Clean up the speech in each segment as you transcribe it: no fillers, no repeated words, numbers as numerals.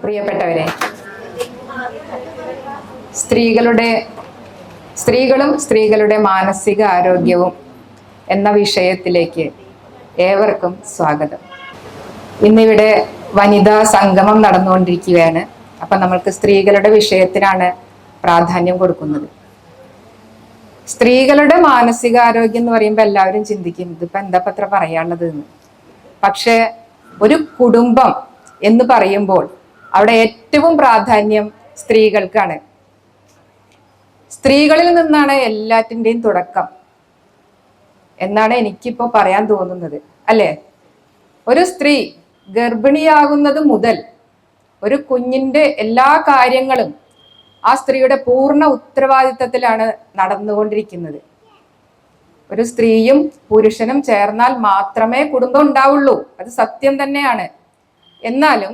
പ്രിയപ്പെട്ടവരെ, സ്ത്രീകളും സ്ത്രീകളുടെ മാനസിക ആരോഗ്യവും എന്ന വിഷയത്തിലേക്ക് ഏവർക്കും സ്വാഗതം. ഇന്നിവിടെ വനിതാ സംഗമം നടന്നുകൊണ്ടിരിക്കുകയാണ്. അപ്പം നമ്മൾക്ക് സ്ത്രീകളുടെ വിഷയത്തിനാണ് പ്രാധാന്യം കൊടുക്കുന്നത്. സ്ത്രീകളുടെ മാനസികാരോഗ്യം എന്ന് പറയുമ്പോൾ എല്ലാവരും ചിന്തിക്കും ഇതിപ്പോ എന്താ പത്ര പറയാനുള്ളത് എന്ന്. പക്ഷെ ഒരു കുടുംബം എന്ന് പറയുമ്പോൾ അവിടെ ഏറ്റവും പ്രാധാന്യം സ്ത്രീകൾക്കാണ്. സ്ത്രീകളിൽ നിന്നാണ് എല്ലാറ്റിൻ്റെയും തുടക്കം എന്നാണ് എനിക്കിപ്പോൾ പറയാൻ തോന്നുന്നത്, അല്ലേ? ഒരു സ്ത്രീ ഗർഭിണിയാകുന്നത് മുതൽ ഒരു കുഞ്ഞിൻ്റെ എല്ലാ കാര്യങ്ങളും ആ സ്ത്രീയുടെ പൂർണ്ണ ഉത്തരവാദിത്തത്തിലാണ് നടന്നുകൊണ്ടിരിക്കുന്നത്. ഒരു സ്ത്രീയും പുരുഷനും ചേർന്നാൽ മാത്രമേ കുടുംബം ഉണ്ടാവുള്ളൂ, അത് സത്യം തന്നെയാണ്. എന്നാലും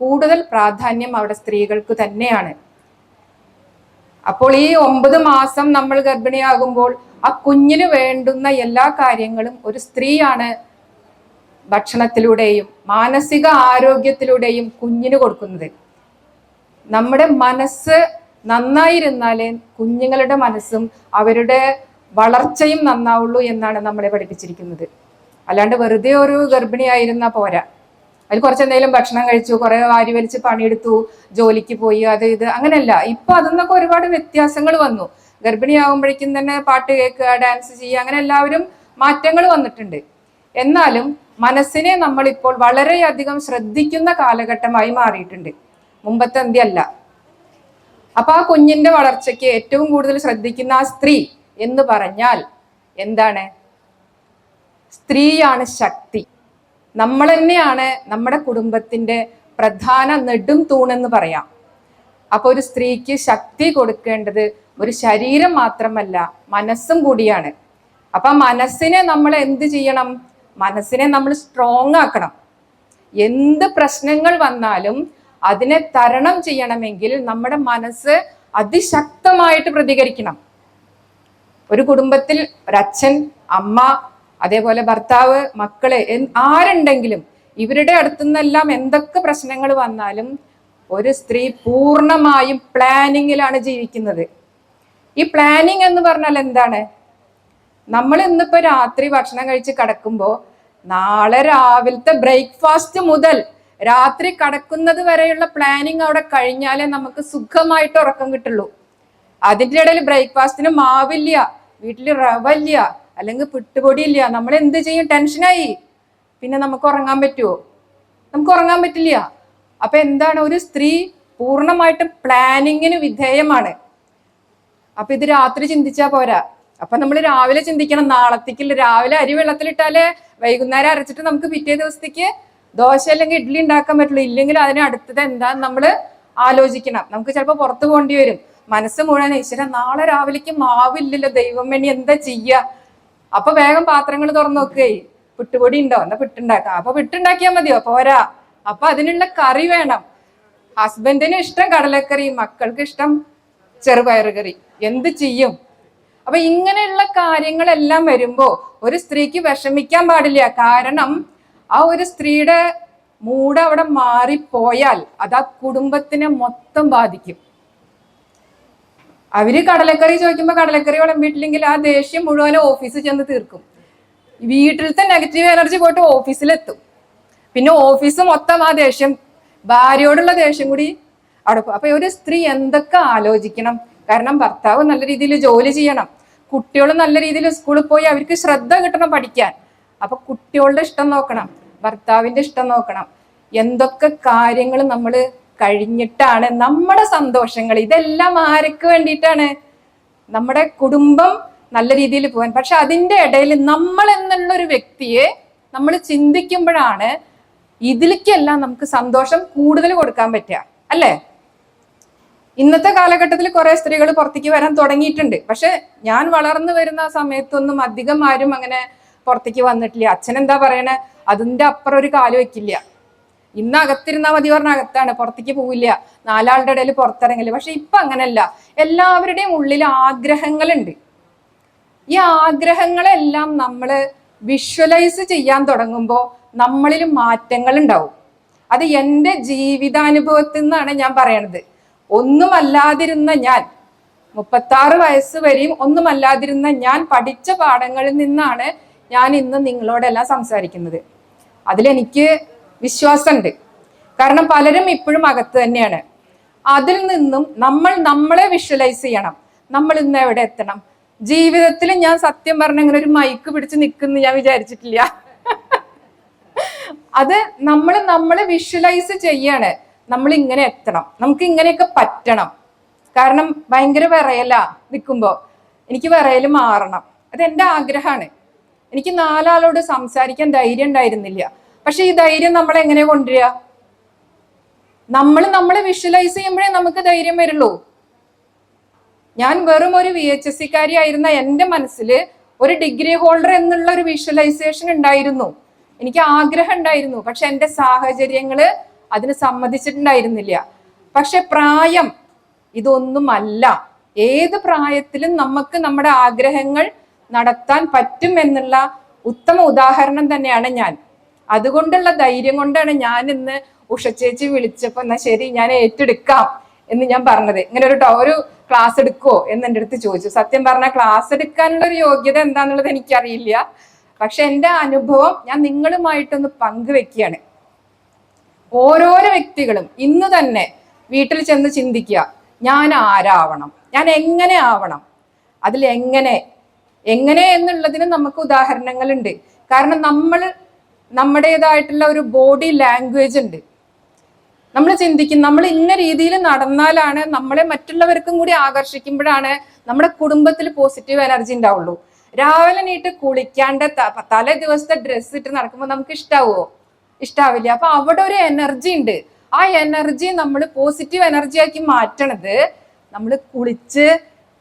കൂടുതൽ പ്രാധാന്യം അവിടെ സ്ത്രീകൾക്ക് തന്നെയാണ്. അപ്പോൾ ഈ 9 മാസം നമ്മൾ ഗർഭിണിയാകുമ്പോൾ ആ കുഞ്ഞിന് വേണ്ടുന്ന എല്ലാ കാര്യങ്ങളും ഒരു സ്ത്രീയാണ് ഭക്ഷണത്തിലൂടെയും മാനസിക ആരോഗ്യത്തിലൂടെയും കുഞ്ഞിന് കൊടുക്കുന്നത്. നമ്മുടെ മനസ്സ് നന്നായിരുന്നാലേ കുഞ്ഞുങ്ങളുടെ മനസ്സും അവരുടെ വളർച്ചയും നന്നാവുള്ളൂ എന്നാണ് നമ്മളെ പഠിപ്പിച്ചിരിക്കുന്നത്. അല്ലാണ്ട് വെറുതെ ഒരു ഗർഭിണിയായിരുന്ന പോരാ. അതിൽ കുറച്ചെന്തെങ്കിലും ഭക്ഷണം കഴിച്ചു, കുറെ വാരി വലിച്ച് പണിയെടുത്തു, ജോലിക്ക് പോയി, അത് ഇത് അങ്ങനെയല്ല. ഇപ്പൊ അതിന്നൊക്കെ ഒരുപാട് വ്യത്യാസങ്ങൾ വന്നു. ഗർഭിണിയാകുമ്പോഴേക്കും തന്നെ പാട്ട് കേൾക്കുക, ഡാൻസ് ചെയ്യുക, അങ്ങനെ എല്ലാവരും മാറ്റങ്ങൾ വന്നിട്ടുണ്ട്. എന്നാലും മനസ്സിനെ നമ്മളിപ്പോൾ വളരെയധികം ശ്രദ്ധിക്കുന്ന കാലഘട്ടമായി മാറിയിട്ടുണ്ട്, മുമ്പത്തെ അല്ല. അപ്പൊ ആ കുഞ്ഞിന്റെ വളർച്ചയ്ക്ക് ഏറ്റവും കൂടുതൽ ശ്രദ്ധിക്കുന്ന ആ സ്ത്രീ എന്ന് പറഞ്ഞാൽ എന്താണ്? സ്ത്രീയാണ് ശക്തി. നമ്മൾ തന്നെയാണ് നമ്മുടെ കുടുംബത്തിന്റെ പ്രധാന നെടും തൂണെന്ന് പറയാം. അപ്പൊ ഒരു സ്ത്രീക്ക് ശക്തി കൊടുക്കേണ്ടത് ഒരു ശരീരം മാത്രമല്ല, മനസ്സും കൂടിയാണ്. അപ്പൊ മനസ്സിനെ നമ്മൾ എന്ത് ചെയ്യണം? മനസ്സിനെ നമ്മൾ സ്ട്രോങ് ആക്കണം. എന്ത് പ്രശ്നങ്ങൾ വന്നാലും അതിനെ തരണം ചെയ്യണമെങ്കിൽ നമ്മുടെ മനസ്സ് അതിശക്തമായിട്ട് പ്രതികരിക്കണം. ഒരു കുടുംബത്തിൽ ഒരച്ഛൻ, അമ്മ, അതേപോലെ ഭർത്താവ്, മക്കള് ആരുണ്ടെങ്കിലും ഇവരുടെ അടുത്തുനിന്നെല്ലാം എന്തൊക്കെ പ്രശ്നങ്ങൾ വന്നാലും ഒരു സ്ത്രീ പൂർണ്ണമായും പ്ലാനിങ്ങിലാണ് ജീവിക്കുന്നത്. ഈ പ്ലാനിങ് എന്ന് പറഞ്ഞാൽ എന്താണ്? നമ്മൾ ഇന്നിപ്പോ രാത്രി ഭക്ഷണം കഴിച്ച് കിടക്കുമ്പോൾ നാളെ രാവിലത്തെ ബ്രേക്ക്ഫാസ്റ്റ് മുതൽ രാത്രി കടക്കുന്നത് വരെയുള്ള പ്ലാനിങ് അവിടെ കഴിഞ്ഞാലേ നമുക്ക് സുഖമായിട്ട് ഉറക്കം കിട്ടുള്ളൂ. അതിൻ്റെ ഇടയിൽ ബ്രേക്ക്ഫാസ്റ്റിന് മാവില്ല, വീട്ടിൽ റവ ഇല്ല, അല്ലെങ്കിൽ പുട്ടുപൊടി ഇല്ല, നമ്മൾ എന്ത് ചെയ്യും? ടെൻഷനായി. പിന്നെ നമുക്ക് ഉറങ്ങാൻ പറ്റുമോ? നമുക്ക് ഉറങ്ങാൻ പറ്റില്ല. അപ്പൊ എന്താണ്? ഒരു സ്ത്രീ പൂർണ്ണമായിട്ടും പ്ലാനിങ്ങിന് വിധേയമാണ്. അപ്പൊ ഇത് രാത്രി ചിന്തിച്ചാ പോരാ. അപ്പൊ നമ്മൾ രാവിലെ ചിന്തിക്കണം, നാളത്തേക്കില്ല. രാവിലെ അരി വെള്ളത്തിലിട്ടാലേ വൈകുന്നേരം അരച്ചിട്ട് നമുക്ക് പിറ്റേ ദിവസത്തേക്ക് ദോശ അല്ലെങ്കിൽ ഇഡ്ഡലി ഉണ്ടാക്കാൻ പറ്റുള്ളൂ. ഇല്ലെങ്കിൽ അതിന് അടുത്തത് എന്താന്ന് നമ്മൾ ആലോചിക്കണം. നമുക്ക് ചിലപ്പോൾ പുറത്തു പോകേണ്ടി വരും. മനസ്സ് മുഴുവൻ ഈശ്വരൻ നാളെ രാവിലേക്ക് മാവില്ലല്ലോ, ദൈവം വേണ്ടി എന്താ ചെയ്യുക? അപ്പൊ വേഗം പാത്രങ്ങൾ തുറന്നു നോക്കേ, പുട്ടുപൊടി ഉണ്ടോ? എന്നാ പുട്ടുണ്ടാക്കാം. അപ്പൊ പുട്ടുണ്ടാക്കിയാൽ മതിയോ? പോരാ. അപ്പൊ അതിനുള്ള കറി വേണം. ഹസ്ബൻഡിന് ഇഷ്ടം കടലക്കറി, മക്കൾക്ക് ഇഷ്ടം ചെറുപയറ് കറി. എന്ത് ചെയ്യും? അപ്പൊ ഇങ്ങനെയുള്ള കാര്യങ്ങളെല്ലാം വരുമ്പോ ഒരു സ്ത്രീക്ക് വിഷമിക്കാൻ പാടില്ല. കാരണം ആ ഒരു സ്ത്രീയുടെ മൂഡ് അവിടെ മാറിപ്പോയാൽ അത് ആ കുടുംബത്തിനെ മൊത്തം ബാധിക്കും. അവര് കടലക്കറി ചോദിക്കുമ്പോൾ കടലക്കറി വിളമ്പിയിട്ടില്ലെങ്കിൽ ആ ദേഷ്യം മുഴുവൻ ഓഫീസിൽ ചെന്ന് തീർക്കും. വീട്ടിലത്തെ നെഗറ്റീവ് എനർജി പോയിട്ട് ഓഫീസിലെത്തും. പിന്നെ ഓഫീസ് മൊത്തം ആ ദേഷ്യം, ഭാര്യയോടുള്ള ദേഷ്യം കൂടി അവിടെ. അപ്പൊ ഒരു സ്ത്രീ എന്തൊക്കെ ആലോചിക്കണം? കാരണം ഭർത്താവ് നല്ല രീതിയിൽ ജോലി ചെയ്യണം, കുട്ടികൾ നല്ല രീതിയിൽ സ്കൂളിൽ പോയി അവർക്ക് ശ്രദ്ധ കിട്ടണം പഠിക്കാൻ. അപ്പൊ കുട്ടികളുടെ ഇഷ്ടം നോക്കണം, ഭർത്താവിന്റെ ഇഷ്ടം നോക്കണം. എന്തൊക്കെ കാര്യങ്ങൾ നമ്മൾ കഴിഞ്ഞിട്ടാണ് നമ്മുടെ സന്തോഷങ്ങൾ. ഇതെല്ലാം ആർക്ക് വേണ്ടിയിട്ടാണ്? നമ്മുടെ കുടുംബം നല്ല രീതിയിൽ പോകാൻ. പക്ഷെ അതിൻ്റെ ഇടയിൽ നമ്മൾ എന്നുള്ളൊരു വ്യക്തിയെ നമ്മൾ ചിന്തിക്കുമ്പോഴാണ് ഇതിലേക്കെല്ലാം നമുക്ക് സന്തോഷം കൂടുതൽ കൊടുക്കാൻ പറ്റുക, അല്ലേ? ഇന്നത്തെ കാലഘട്ടത്തിൽ കുറെ സ്ത്രീകൾ പുറത്തേക്ക് വരാൻ തുടങ്ങിയിട്ടുണ്ട്. പക്ഷെ ഞാൻ വളർന്നു വരുന്ന സമയത്തൊന്നും അധികം ആരും അങ്ങനെ പുറത്തേക്ക് വന്നിട്ടില്ല. അച്ഛൻ എന്താ പറയണേ? അതിൻ്റെ അപ്പുറം ഒരു കാല് വെക്കില്ല. ഇന്ന് അകത്തിരുന്നാൽ മതി പറഞ്ഞ അകത്താണ്, പുറത്തേക്ക് പോവില്ല, നാലാളുടെ ഇടയിൽ പുറത്തിറങ്ങില്ല. പക്ഷെ ഇപ്പൊ അങ്ങനല്ല. എല്ലാവരുടെയും ഉള്ളിൽ ആഗ്രഹങ്ങളുണ്ട്. ഈ ആഗ്രഹങ്ങളെല്ലാം നമ്മൾ വിഷ്വലൈസ് ചെയ്യാൻ തുടങ്ങുമ്പോൾ നമ്മളിൽ മാറ്റങ്ങൾ ഉണ്ടാവും. അത് എൻ്റെ ജീവിതാനുഭവത്തിൽ നിന്നാണ് ഞാൻ പറയണത്. ഒന്നുമല്ലാതിരുന്ന ഞാൻ 36 വയസ്സ് വരെയും ഒന്നുമല്ലാതിരുന്ന ഞാൻ പഠിച്ച പാഠങ്ങളിൽ നിന്നാണ് ഞാൻ ഇന്ന് നിങ്ങളോടെല്ലാം സംസാരിക്കുന്നത്. അതിലെനിക്ക് വിശ്വാസമുണ്ട്. കാരണം പലരും ഇപ്പോഴും അകത്ത് തന്നെയാണ്. അതിൽ നിന്നും നമ്മളെ വിഷ്വലൈസ് ചെയ്യണം. നമ്മൾ ഇന്ന് എവിടെ എത്തണം. ജീവിതത്തിൽ ഞാൻ സത്യം പറഞ്ഞ ഇങ്ങനെ ഒരു മൈക്ക് പിടിച്ച് നിൽക്കുന്നു ഞാൻ വിചാരിച്ചിട്ടില്ല. അത് നമ്മളെ വിഷ്വലൈസ് ചെയ്യാണ്. നമ്മൾ ഇങ്ങനെ എത്തണം, നമുക്ക് ഇങ്ങനെയൊക്കെ പറ്റണം. കാരണം ഭയങ്കര വിറയല നിൽക്കുമ്പോ എനിക്ക് വിറയൽ മാറണം. അത് എൻ്റെ ആഗ്രഹമാണ്. എനിക്ക് 4 ആളോട് സംസാരിക്കാൻ ധൈര്യം ഉണ്ടായിരുന്നില്ല. പക്ഷെ ഈ ധൈര്യം നമ്മളെ എങ്ങനെ കൊണ്ടുവരിക? നമ്മളെ വിഷ്വലൈസ് ചെയ്യുമ്പോഴേ നമുക്ക് ധൈര്യം വരുള്ളൂ. ഞാൻ വെറും ഒരു VHSC ആയിരുന്ന എൻ്റെ മനസ്സിൽ ഒരു ഡിഗ്രി ഹോൾഡർ എന്നുള്ള ഒരു വിഷ്വലൈസേഷൻ ഉണ്ടായിരുന്നു. എനിക്ക് ആഗ്രഹം ഉണ്ടായിരുന്നു. പക്ഷെ എൻ്റെ സാഹചര്യങ്ങള് അതിന് സമ്മതിച്ചിട്ടുണ്ടായിരുന്നില്ല. പക്ഷെ പ്രായം ഇതൊന്നുമല്ല. ഏത് പ്രായത്തിലും നമുക്ക് നമ്മുടെ ആഗ്രഹങ്ങൾ നടത്താൻ പറ്റും എന്നുള്ള ഉത്തമ ഉദാഹരണം തന്നെയാണ് ഞാൻ. അതുകൊണ്ടുള്ള ധൈര്യം കൊണ്ടാണ് ഞാൻ ഇന്ന് ഉഷച്ചേച്ചി വിളിച്ചപ്പോ എന്നാ ശരി ഞാൻ ഏറ്റെടുക്കാം എന്ന് ഞാൻ പറഞ്ഞത്. ഇങ്ങനെ ഒരു ക്ലാസ് എടുക്കുവോ എന്ന് എൻ്റെ അടുത്ത് ചോദിച്ചു. സത്യം പറഞ്ഞാൽ ക്ലാസ് എടുക്കാനുള്ള ഒരു യോഗ്യത എന്താന്നുള്ളത് എനിക്കറിയില്ല. പക്ഷെ എൻ്റെ അനുഭവം ഞാൻ നിങ്ങളുമായിട്ടൊന്ന് പങ്കുവെക്കുകയാണ്. ഓരോരോ വ്യക്തികളും ഇന്ന് തന്നെ വീട്ടിൽ ചെന്ന് ചിന്തിക്കുക, ഞാൻ ആരാവണം, ഞാൻ എങ്ങനെ ആവണം. അതിൽ എങ്ങനെ എന്നുള്ളതിന് നമുക്ക് ഉദാഹരണങ്ങളുണ്ട്. കാരണം നമ്മുടേതായിട്ടുള്ള ഒരു ബോഡി ലാംഗ്വേജ് ഉണ്ട്. നമ്മൾ ചിന്തിക്കും നമ്മൾ ഇന്ന രീതിയിൽ നടന്നാലാണ് നമ്മളെ മറ്റുള്ളവർക്കും കൂടി ആകർഷിക്കുമ്പോഴാണ് നമ്മുടെ കുടുംബത്തിൽ പോസിറ്റീവ് എനർജി ഉണ്ടാവുള്ളൂ. രാവിലെ നീട്ട് കുളിക്കാണ്ട് തലേ ദിവസത്തെ ഡ്രസ്സ് ഇട്ട് നടക്കുമ്പോൾ നമുക്ക് ഇഷ്ടാവില്ല. അപ്പൊ അവിടെ ഒരു എനർജി ഉണ്ട്. ആ എനർജി നമ്മൾ പോസിറ്റീവ് എനർജി ആക്കി മാറ്റണത് നമ്മൾ കുളിച്ച്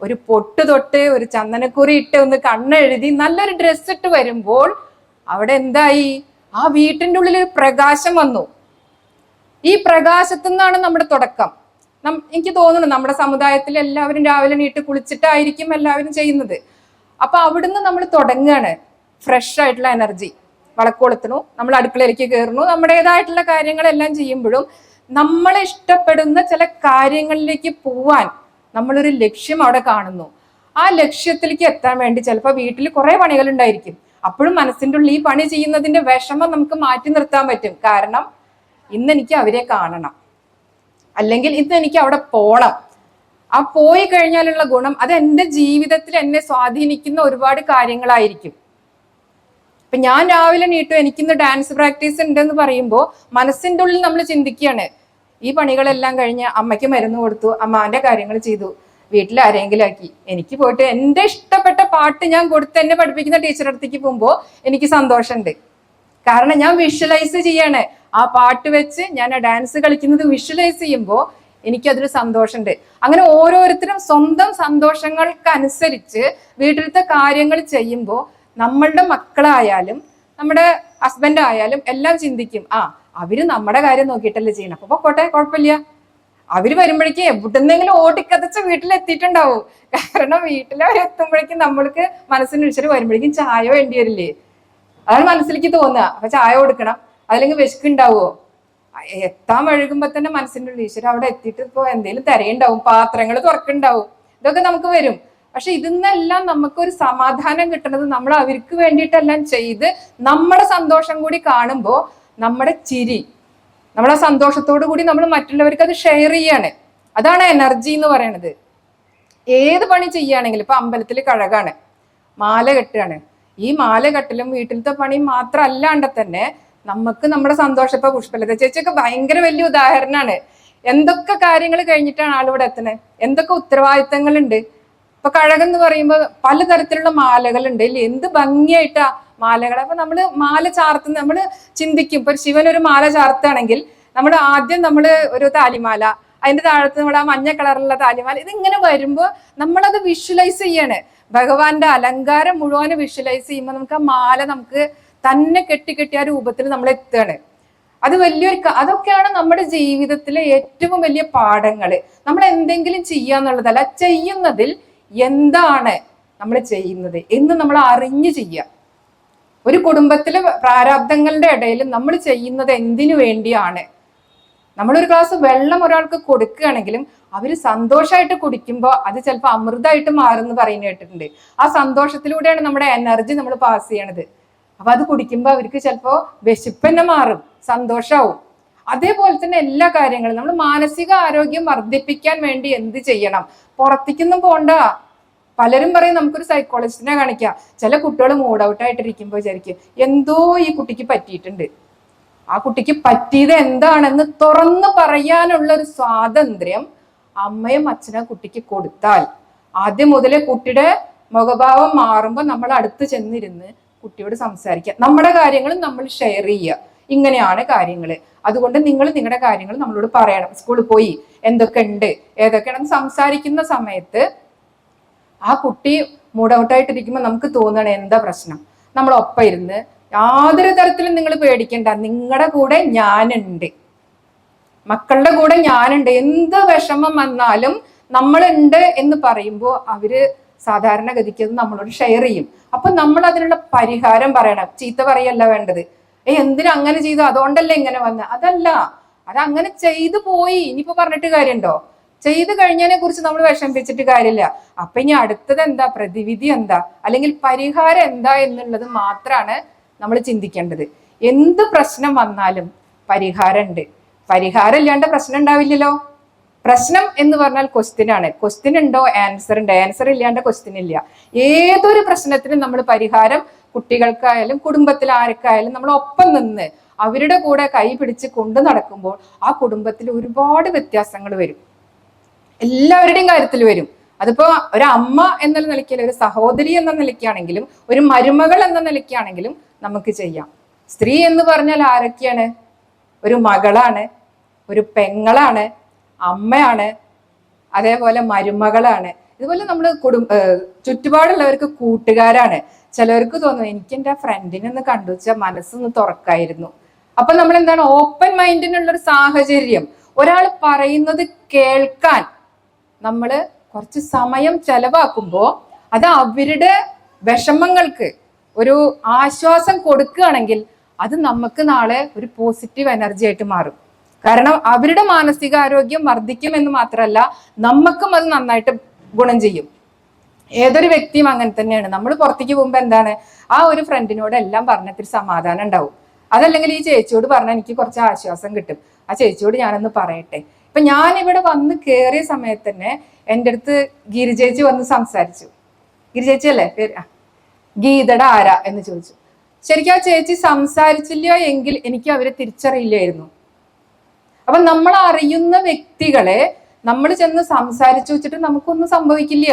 ഒരു പൊട്ട് തൊട്ട് ഒരു ചന്ദനക്കുറി ഇട്ട് ഒന്ന് കണ്ണെഴുതി നല്ലൊരു ഡ്രസ്സ് ഇട്ട് വരുമ്പോൾ അവിടെ എന്തായി? ആ വീട്ടിൻ്റെ ഉള്ളിൽ ഒരു പ്രകാശം വന്നു. ഈ പ്രകാശത്തു നിന്നാണ് നമ്മുടെ തുടക്കം. എനിക്ക് തോന്നുന്നു നമ്മുടെ സമുദായത്തിൽ എല്ലാവരും രാവിലെ നീട്ട് കുളിച്ചിട്ടായിരിക്കും എല്ലാവരും ചെയ്യുന്നത്. അപ്പൊ അവിടുന്ന് നമ്മൾ തുടങ്ങുകയാണ്. ഫ്രഷ് ആയിട്ടുള്ള എനർജി വളക്കൊളുത്തുന്നു, നമ്മൾ അടുക്കളയിലേക്ക് കയറുന്നു, നമ്മുടേതായിട്ടുള്ള കാര്യങ്ങളെല്ലാം ചെയ്യുമ്പോഴും നമ്മളെ ഇഷ്ടപ്പെടുന്ന ചില കാര്യങ്ങളിലേക്ക് പോവാൻ നമ്മളൊരു ലക്ഷ്യം അവിടെ കാണുന്നു. ആ ലക്ഷ്യത്തിലേക്ക് എത്താൻ വേണ്ടി ചിലപ്പോൾ വീട്ടിൽ കുറെ പണികൾ ഉണ്ടായിരിക്കും. അപ്പോഴും മനസ്സിൻ്റെ ഉള്ളിൽ ഈ പണി ചെയ്യുന്നതിന്റെ വിഷമം നമുക്ക് മാറ്റി നിർത്താൻ പറ്റും. കാരണം ഇന്ന് എനിക്ക് അവരെ കാണണം, അല്ലെങ്കിൽ ഇന്ന് എനിക്ക് അവിടെ പോണം. ആ പോയി കഴിഞ്ഞാലുള്ള ഗുണം അത് എൻ്റെ ജീവിതത്തിൽ എന്നെ സ്വാധീനിക്കുന്ന ഒരുപാട് കാര്യങ്ങളായിരിക്കും. ഇപ്പൊ ഞാൻ രാവിലെ നീട്ടു എനിക്കിന്ന് ഡാൻസ് പ്രാക്ടീസ് ഉണ്ടെന്ന് പറയുമ്പോൾ മനസ്സിൻ്റെ ഉള്ളിൽ നമ്മൾ ചിന്തിക്കുകയാണ്, ഈ പണികളെല്ലാം കഴിഞ്ഞ് അമ്മയ്ക്ക് മരുന്ന് കൊടുത്തു, അമ്മാന്റെ കാര്യങ്ങൾ ചെയ്തു, വീട്ടിൽ ആരെങ്കിലും ആക്കി, എനിക്ക് പോയിട്ട് എൻ്റെ ഇഷ്ടപ്പെട്ട പാട്ട് ഞാൻ കൊടുത്ത് എന്നെ പഠിപ്പിക്കുന്ന ടീച്ചറുടെ അടുത്തേക്ക് പോകുമ്പോൾ എനിക്ക് സന്തോഷമുണ്ട്. കാരണം ഞാൻ വിഷ്വലൈസ് ചെയ്യാണ്. ആ പാട്ട് വെച്ച് ഞാൻ ആ ഡാൻസ് കളിക്കുന്നത് വിഷ്വലൈസ് ചെയ്യുമ്പോൾ എനിക്കതിൽ സന്തോഷമുണ്ട്. അങ്ങനെ ഓരോരുത്തരും സ്വന്തം സന്തോഷങ്ങൾക്കനുസരിച്ച് വീട്ടിലത്തെ കാര്യങ്ങൾ ചെയ്യുമ്പോൾ നമ്മളുടെ മക്കളായാലും നമ്മുടെ ഹസ്ബൻഡ് ആയാലും എല്ലാം ചിന്തിക്കും, അവര് നമ്മുടെ കാര്യം നോക്കിയിട്ടല്ലേ ചെയ്യണം, അപ്പൊ പൊക്കോട്ടെ, കുഴപ്പമില്ല. അവര് വരുമ്പോഴേക്കും എവിടെന്നെങ്കിലും ഓടിക്കതച്ച് വീട്ടിലെത്തിയിട്ടുണ്ടാവും. കാരണം വീട്ടിലെത്തുമ്പോഴേക്കും നമ്മൾക്ക് മനസ്സിന് വിളിച്ചിട്ട് വരുമ്പോഴേക്കും ചായ വേണ്ടി വരില്ലേ? അതാണ് മനസ്സിലേക്ക് തോന്നുക. അപ്പൊ ചായ കൊടുക്കണം, അതല്ലെങ്കിൽ വിശക്കുണ്ടാവോ? എത്താൻ വഴുകുമ്പോ തന്നെ മനസ്സിന്റെ ഉള്ളിൽ ഈശ്വര അവിടെ എത്തിയിട്ട് ഇപ്പൊ എന്തെങ്കിലും തിരയുണ്ടാവും, പാത്രങ്ങൾ തുറക്കുണ്ടാവും, ഇതൊക്കെ നമുക്ക് വരും. പക്ഷെ ഇതിന്നെല്ലാം നമുക്കൊരു സമാധാനം കിട്ടുന്നത് നമ്മൾ അവർക്ക് വേണ്ടിയിട്ടെല്ലാം ചെയ്ത് നമ്മുടെ സന്തോഷം കൂടി കാണുമ്പോൾ നമ്മുടെ ചിരി, നമ്മുടെ സന്തോഷത്തോടു കൂടി നമ്മൾ മറ്റുള്ളവർക്ക് അത് ഷെയർ ചെയ്യാണ്. അതാണ് എനർജി എന്ന് പറയുന്നത്. ഏത് പണി ചെയ്യുകയാണെങ്കിലും ഇപ്പൊ അമ്പലത്തിൽ കഴകാണ്, മാല കെട്ടുകയാണ്, ഈ മാല കെട്ടലും വീട്ടിലത്തെ പണി മാത്രമല്ലാണ്ട് തന്നെ നമുക്ക് നമ്മുടെ സന്തോഷം. ഇപ്പൊ പുഷ്പലത ചേച്ചിയൊക്കെ ഭയങ്കര വലിയ ഉദാഹരണമാണ്. എന്തൊക്കെ കാര്യങ്ങൾ കഴിഞ്ഞിട്ടാണ് ആളിവിടെ എത്തുന്നത്, എന്തൊക്കെ ഉത്തരവാദിത്തങ്ങളുണ്ട്. ഇപ്പൊ കഴകെന്ന് പറയുമ്പോൾ പലതരത്തിലുള്ള മാലകളുണ്ട് ഇല്ലേ? എന്ത് ഭംഗിയായിട്ടാ മാലകൾ. അപ്പൊ നമ്മള് മാല ചാർത്തുന്ന നമ്മള് ചിന്തിക്കും, ഇപ്പൊ ശിവൻ ഒരു മാല ചാർത്താണെങ്കിൽ നമ്മൾ ആദ്യം ഒരു താലിമാല, അതിന്റെ താഴത്ത് നമ്മൾ ആ മഞ്ഞ കളറുള്ള താലിമാല, ഇതിങ്ങനെ വരുമ്പോൾ നമ്മളത് വിഷ്വലൈസ് ചെയ്യാണ്. ഭഗവാന്റെ അലങ്കാരം മുഴുവൻ വിഷ്വലൈസ് ചെയ്യുമ്പോൾ നമുക്ക് ആ മാല നമുക്ക് തന്നെ കെട്ടി ആ രൂപത്തിൽ നമ്മൾ എത്തുകയാണ്. അത് അതൊക്കെയാണ് നമ്മുടെ ജീവിതത്തിലെ ഏറ്റവും വലിയ പാഠങ്ങള്. നമ്മൾ എന്തെങ്കിലും ചെയ്യാന്നുള്ളതല്ല, ചെയ്യുന്നതിൽ എന്താണ് നമ്മൾ ചെയ്യുന്നത് എന്ന് നമ്മൾ അറിഞ്ഞു ചെയ്യുക. ഒരു കുടുംബത്തിലെ പ്രാരാബ്ദങ്ങളുടെ ഇടയിൽ നമ്മൾ ചെയ്യുന്നത് എന്തിനു വേണ്ടിയാണ്? നമ്മളൊരു ഗ്ലാസ് വെള്ളം ഒരാൾക്ക് കൊടുക്കുകയാണെങ്കിലും അവര് സന്തോഷമായിട്ട് കുടിക്കുമ്പോൾ അത് ചിലപ്പോൾ അമൃതമായിട്ട് മാറുമെന്ന് പറയുന്നത് കേട്ടിട്ടുണ്ട്. ആ സന്തോഷത്തിലൂടെയാണ് നമ്മുടെ എനർജി നമ്മൾ പാസ് ചെയ്യണത്. അപ്പൊ അത് കുടിക്കുമ്പോൾ അവർക്ക് ചിലപ്പോൾ വിശപ്പ് തന്നെ മാറും, സന്തോഷമാവും. അതേപോലെ തന്നെ എല്ലാ കാര്യങ്ങളും നമ്മൾ മാനസിക ആരോഗ്യം വർദ്ധിപ്പിക്കാൻ വേണ്ടി എന്ത് ചെയ്യണം? പുറത്തേക്കൊന്നും പോണ്ട. പലരും പറയും നമുക്കൊരു സൈക്കോളജിസ്റ്റിനെ കാണിക്കാം. ചില കുട്ടികൾ മൂഡ് ഔട്ട് ആയിട്ടിരിക്കുമ്പോൾ വിചാരിക്കും എന്തോ ഈ കുട്ടിക്ക് പറ്റിയിട്ടുണ്ട്. ആ കുട്ടിക്ക് പറ്റിയത് എന്താണെന്ന് തുറന്നു പറയാനുള്ള ഒരു സ്വാതന്ത്ര്യം അമ്മയും അച്ഛനും കുട്ടിക്ക് കൊടുത്താൽ ആദ്യം മുതലേ കുട്ടിയുടെ മുഖഭാവം മാറുമ്പോൾ നമ്മൾ അടുത്ത് ചെന്നിരുന്ന് കുട്ടിയോട് സംസാരിക്കുക. നമ്മുടെ കാര്യങ്ങൾ നമ്മൾ ഷെയർ ചെയ്യുക. ഇങ്ങനെയാണ് കാര്യങ്ങൾ, അതുകൊണ്ട് നിങ്ങൾ നിങ്ങളുടെ കാര്യങ്ങൾ നമ്മളോട് പറയണം. സ്കൂളിൽ പോയി എന്തൊക്കെ ഉണ്ട് ഏതൊക്കെയാണെന്ന് സംസാരിക്കുന്ന സമയത്ത് ആ കുട്ടി മൂഡ് ഔട്ടായിട്ടിരിക്കുമ്പോൾ നമുക്ക് തോന്നണം എന്താ പ്രശ്നം. നമ്മളൊപ്പം ഇരുന്ന് യാതൊരു തരത്തിലും നിങ്ങൾ പേടിക്കണ്ട, നിങ്ങളുടെ കൂടെ ഞാനുണ്ട്, മക്കളുടെ കൂടെ ഞാനുണ്ട്. എന്ത് വിഷമം വന്നാലും നമ്മളുണ്ട് എന്ന് പറയുമ്പോൾ അവര് സാധാരണഗതിക്ക് അത് നമ്മളോട് ഷെയർ ചെയ്യും. അപ്പൊ നമ്മൾ അതിനുള്ള പരിഹാരം പറയണം. ചീത്ത പറയല്ല വേണ്ടത്. എന്തിനാ അങ്ങനെ ചെയ്തു, അതുകൊണ്ടല്ലേ ഇങ്ങനെ വന്ന, അതല്ല, അത് അങ്ങനെ ചെയ്തു പോയി, ഇനിയിപ്പോ പറഞ്ഞിട്ട് കാര്യമുണ്ടോ? ചെയ്തു കഴിഞ്ഞതിനെ കുറിച്ച് നമ്മൾ വിഷമിപ്പിച്ചിട്ട് കാര്യമില്ല. അപ്പൊ ഇനി അടുത്തത് എന്താ, പ്രതിവിധി എന്താ, അല്ലെങ്കിൽ പരിഹാരം എന്താ എന്നുള്ളത് മാത്രമാണ് നമ്മൾ ചിന്തിക്കേണ്ടത്. എന്ത് പ്രശ്നം വന്നാലും പരിഹാരം ഉണ്ട്. പരിഹാരം ഇല്ലാണ്ട് പ്രശ്നം ഉണ്ടാവില്ലല്ലോ. പ്രശ്നം എന്ന് പറഞ്ഞാൽ ക്വസ്റ്റ്യൻ ആണ്. ക്വസ്റ്റ്യൻ ഉണ്ടോ ആൻസർ ഉണ്ട്. ആൻസർ ഇല്ലാണ്ട് ക്വസ്റ്റ്യൻ ഇല്ല. ഏതൊരു പ്രശ്നത്തിനും നമ്മൾ പരിഹാരം, കുട്ടികൾക്കായാലും കുടുംബത്തിൽ ആർക്കായാലും നമ്മൾ ഒപ്പം നിന്ന് അവരുടെ കൂടെ കൈ പിടിച്ച് കൊണ്ടു നടക്കുമ്പോൾ ആ കുടുംബത്തിൽ ഒരുപാട് വ്യത്യാസങ്ങൾ വരും. എല്ലാവരുടെയും കാര്യത്തിൽ വരും. അതിപ്പോ ഒരു അമ്മ എന്ന നിലയ്ക്കല്ല, ഒരു സഹോദരി എന്ന നിലയ്ക്കാണെങ്കിലും ഒരു മരുമകൾ എന്ന നിലയ്ക്കാണെങ്കിലും നമുക്ക് ചെയ്യാം. സ്ത്രീ എന്ന് പറഞ്ഞാൽ ആരൊക്കെയാണ്? ഒരു മകളാണ്, ഒരു പെങ്ങളാണ്, അമ്മയാണ്, അതേപോലെ മരുമകളാണ്. ഇതുപോലെ നമ്മൾ ചുറ്റുപാടുള്ളവർക്ക് കൂട്ടുകാരാണ്. ചിലവർക്ക് തോന്നും എനിക്ക് എൻ്റെ ഫ്രണ്ടിനെ ഒന്ന് കണ്ടു വെച്ചാൽ മനസ്സൊന്ന് തുറക്കായിരുന്നു. അപ്പൊ നമ്മൾ എന്താണ്, ഓപ്പൺ മൈൻഡിനുള്ള ഒരു സാഹചര്യം, ഒരാൾ പറയുന്നത് കേൾക്കാൻ നമ്മൾ കുറച്ച് സമയം ചെലവാക്കുമ്പോൾ അത് അവരുടെ വിഷമങ്ങൾക്ക് ഒരു ആശ്വാസം കൊടുക്കുകയാണെങ്കിൽ അത് നമുക്ക് നാളെ ഒരു പോസിറ്റീവ് എനർജി ആയിട്ട് മാറും. കാരണം അവരുടെ മാനസികാരോഗ്യം വർദ്ധിക്കും എന്ന് മാത്രമല്ല നമുക്കും അത് നന്നായിട്ട് ഗുണം ചെയ്യും. ഏതൊരു വ്യക്തിയും അങ്ങനെ തന്നെയാണ്. നമ്മൾ പുറത്തേക്ക് പോകുമ്പോൾ എന്താണ്, ആ ഒരു ഫ്രണ്ടിനോട് എല്ലാം പറഞ്ഞിട്ട് സമാധാനം ഉണ്ടാവും. അതല്ലെങ്കിൽ ഈ ചേച്ചിയോട് പറഞ്ഞാൽ എനിക്ക് കുറച്ച് ആശ്വാസം കിട്ടും, ആ ചേച്ചിയോട് ഞാനൊന്ന് പറയട്ടെ. ഇപ്പൊ ഞാൻ ഇവിടെ വന്ന് കയറിയ സമയത്ത് തന്നെ എൻ്റെ അടുത്ത് ഗിരിചേച്ചി വന്ന് സംസാരിച്ചു. ഗിരിചേച്ചി അല്ലേ പേര്? ഗീതയുടെ ആരാ എന്ന് ചോദിച്ചു. ശരിക്കും ആ ചേച്ചി സംസാരിച്ചില്ല എങ്കിൽ എനിക്ക് അവരെ തിരിച്ചറിയില്ലായിരുന്നു. അപ്പൊ നമ്മൾ അറിയുന്ന വ്യക്തികളെ നമ്മൾ ചെന്ന് സംസാരിച്ചു വെച്ചിട്ട് നമുക്കൊന്നും സംഭവിക്കില്ല.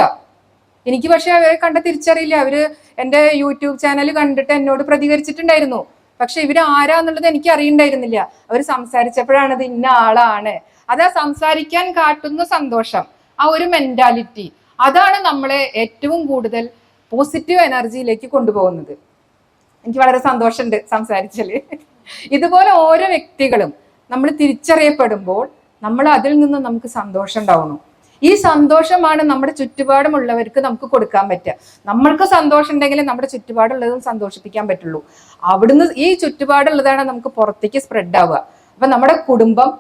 എനിക്ക് പക്ഷെ അവരെ കണ്ട തിരിച്ചറിയില്ല. അവര് എൻ്റെ യൂട്യൂബ് ചാനൽ കണ്ടിട്ട് എന്നോട് പ്രതികരിച്ചിട്ടുണ്ടായിരുന്നു. പക്ഷെ ഇവര് ആരാന്നുള്ളത് എനിക്ക് അറിയണ്ടായിരുന്നില്ല. അവർ സംസാരിച്ചപ്പോഴാണ് ഇത് ഇന്ന ആളാണ്. അതാ സംസാരിക്കാൻ കാട്ടുന്ന സന്തോഷം, ആ ഒരു മെന്റാലിറ്റി, അതാണ് നമ്മളെ ഏറ്റവും കൂടുതൽ പോസിറ്റീവ് എനർജിയിലേക്ക് കൊണ്ടുപോകുന്നത്. എനിക്ക് വളരെ സന്തോഷമുണ്ട് സംസാരിച്ചാല്. ഇതുപോലെ ഓരോ വ്യക്തികളും നമ്മൾ തിരിച്ചറിയപ്പെടുമ്പോൾ നമ്മൾ അതിൽ നിന്ന് നമുക്ക് സന്തോഷം ഉണ്ടാവുന്നു. ഈ സന്തോഷമാണ് നമ്മുടെ ചുറ്റുപാടുമുള്ളവർക്ക് നമുക്ക് കൊടുക്കാൻ പറ്റുക. നമ്മൾക്ക് സന്തോഷം ഉണ്ടെങ്കിൽ നമ്മുടെ ചുറ്റുപാടുള്ളതും സന്തോഷിപ്പിക്കാൻ പറ്റുള്ളൂ. അവിടുന്ന് ഈ ചുറ്റുപാടുള്ളതാണ് നമുക്ക് പുറത്തേക്ക് സ്പ്രെഡ് ആവുക. അപ്പൊ നമ്മുടെ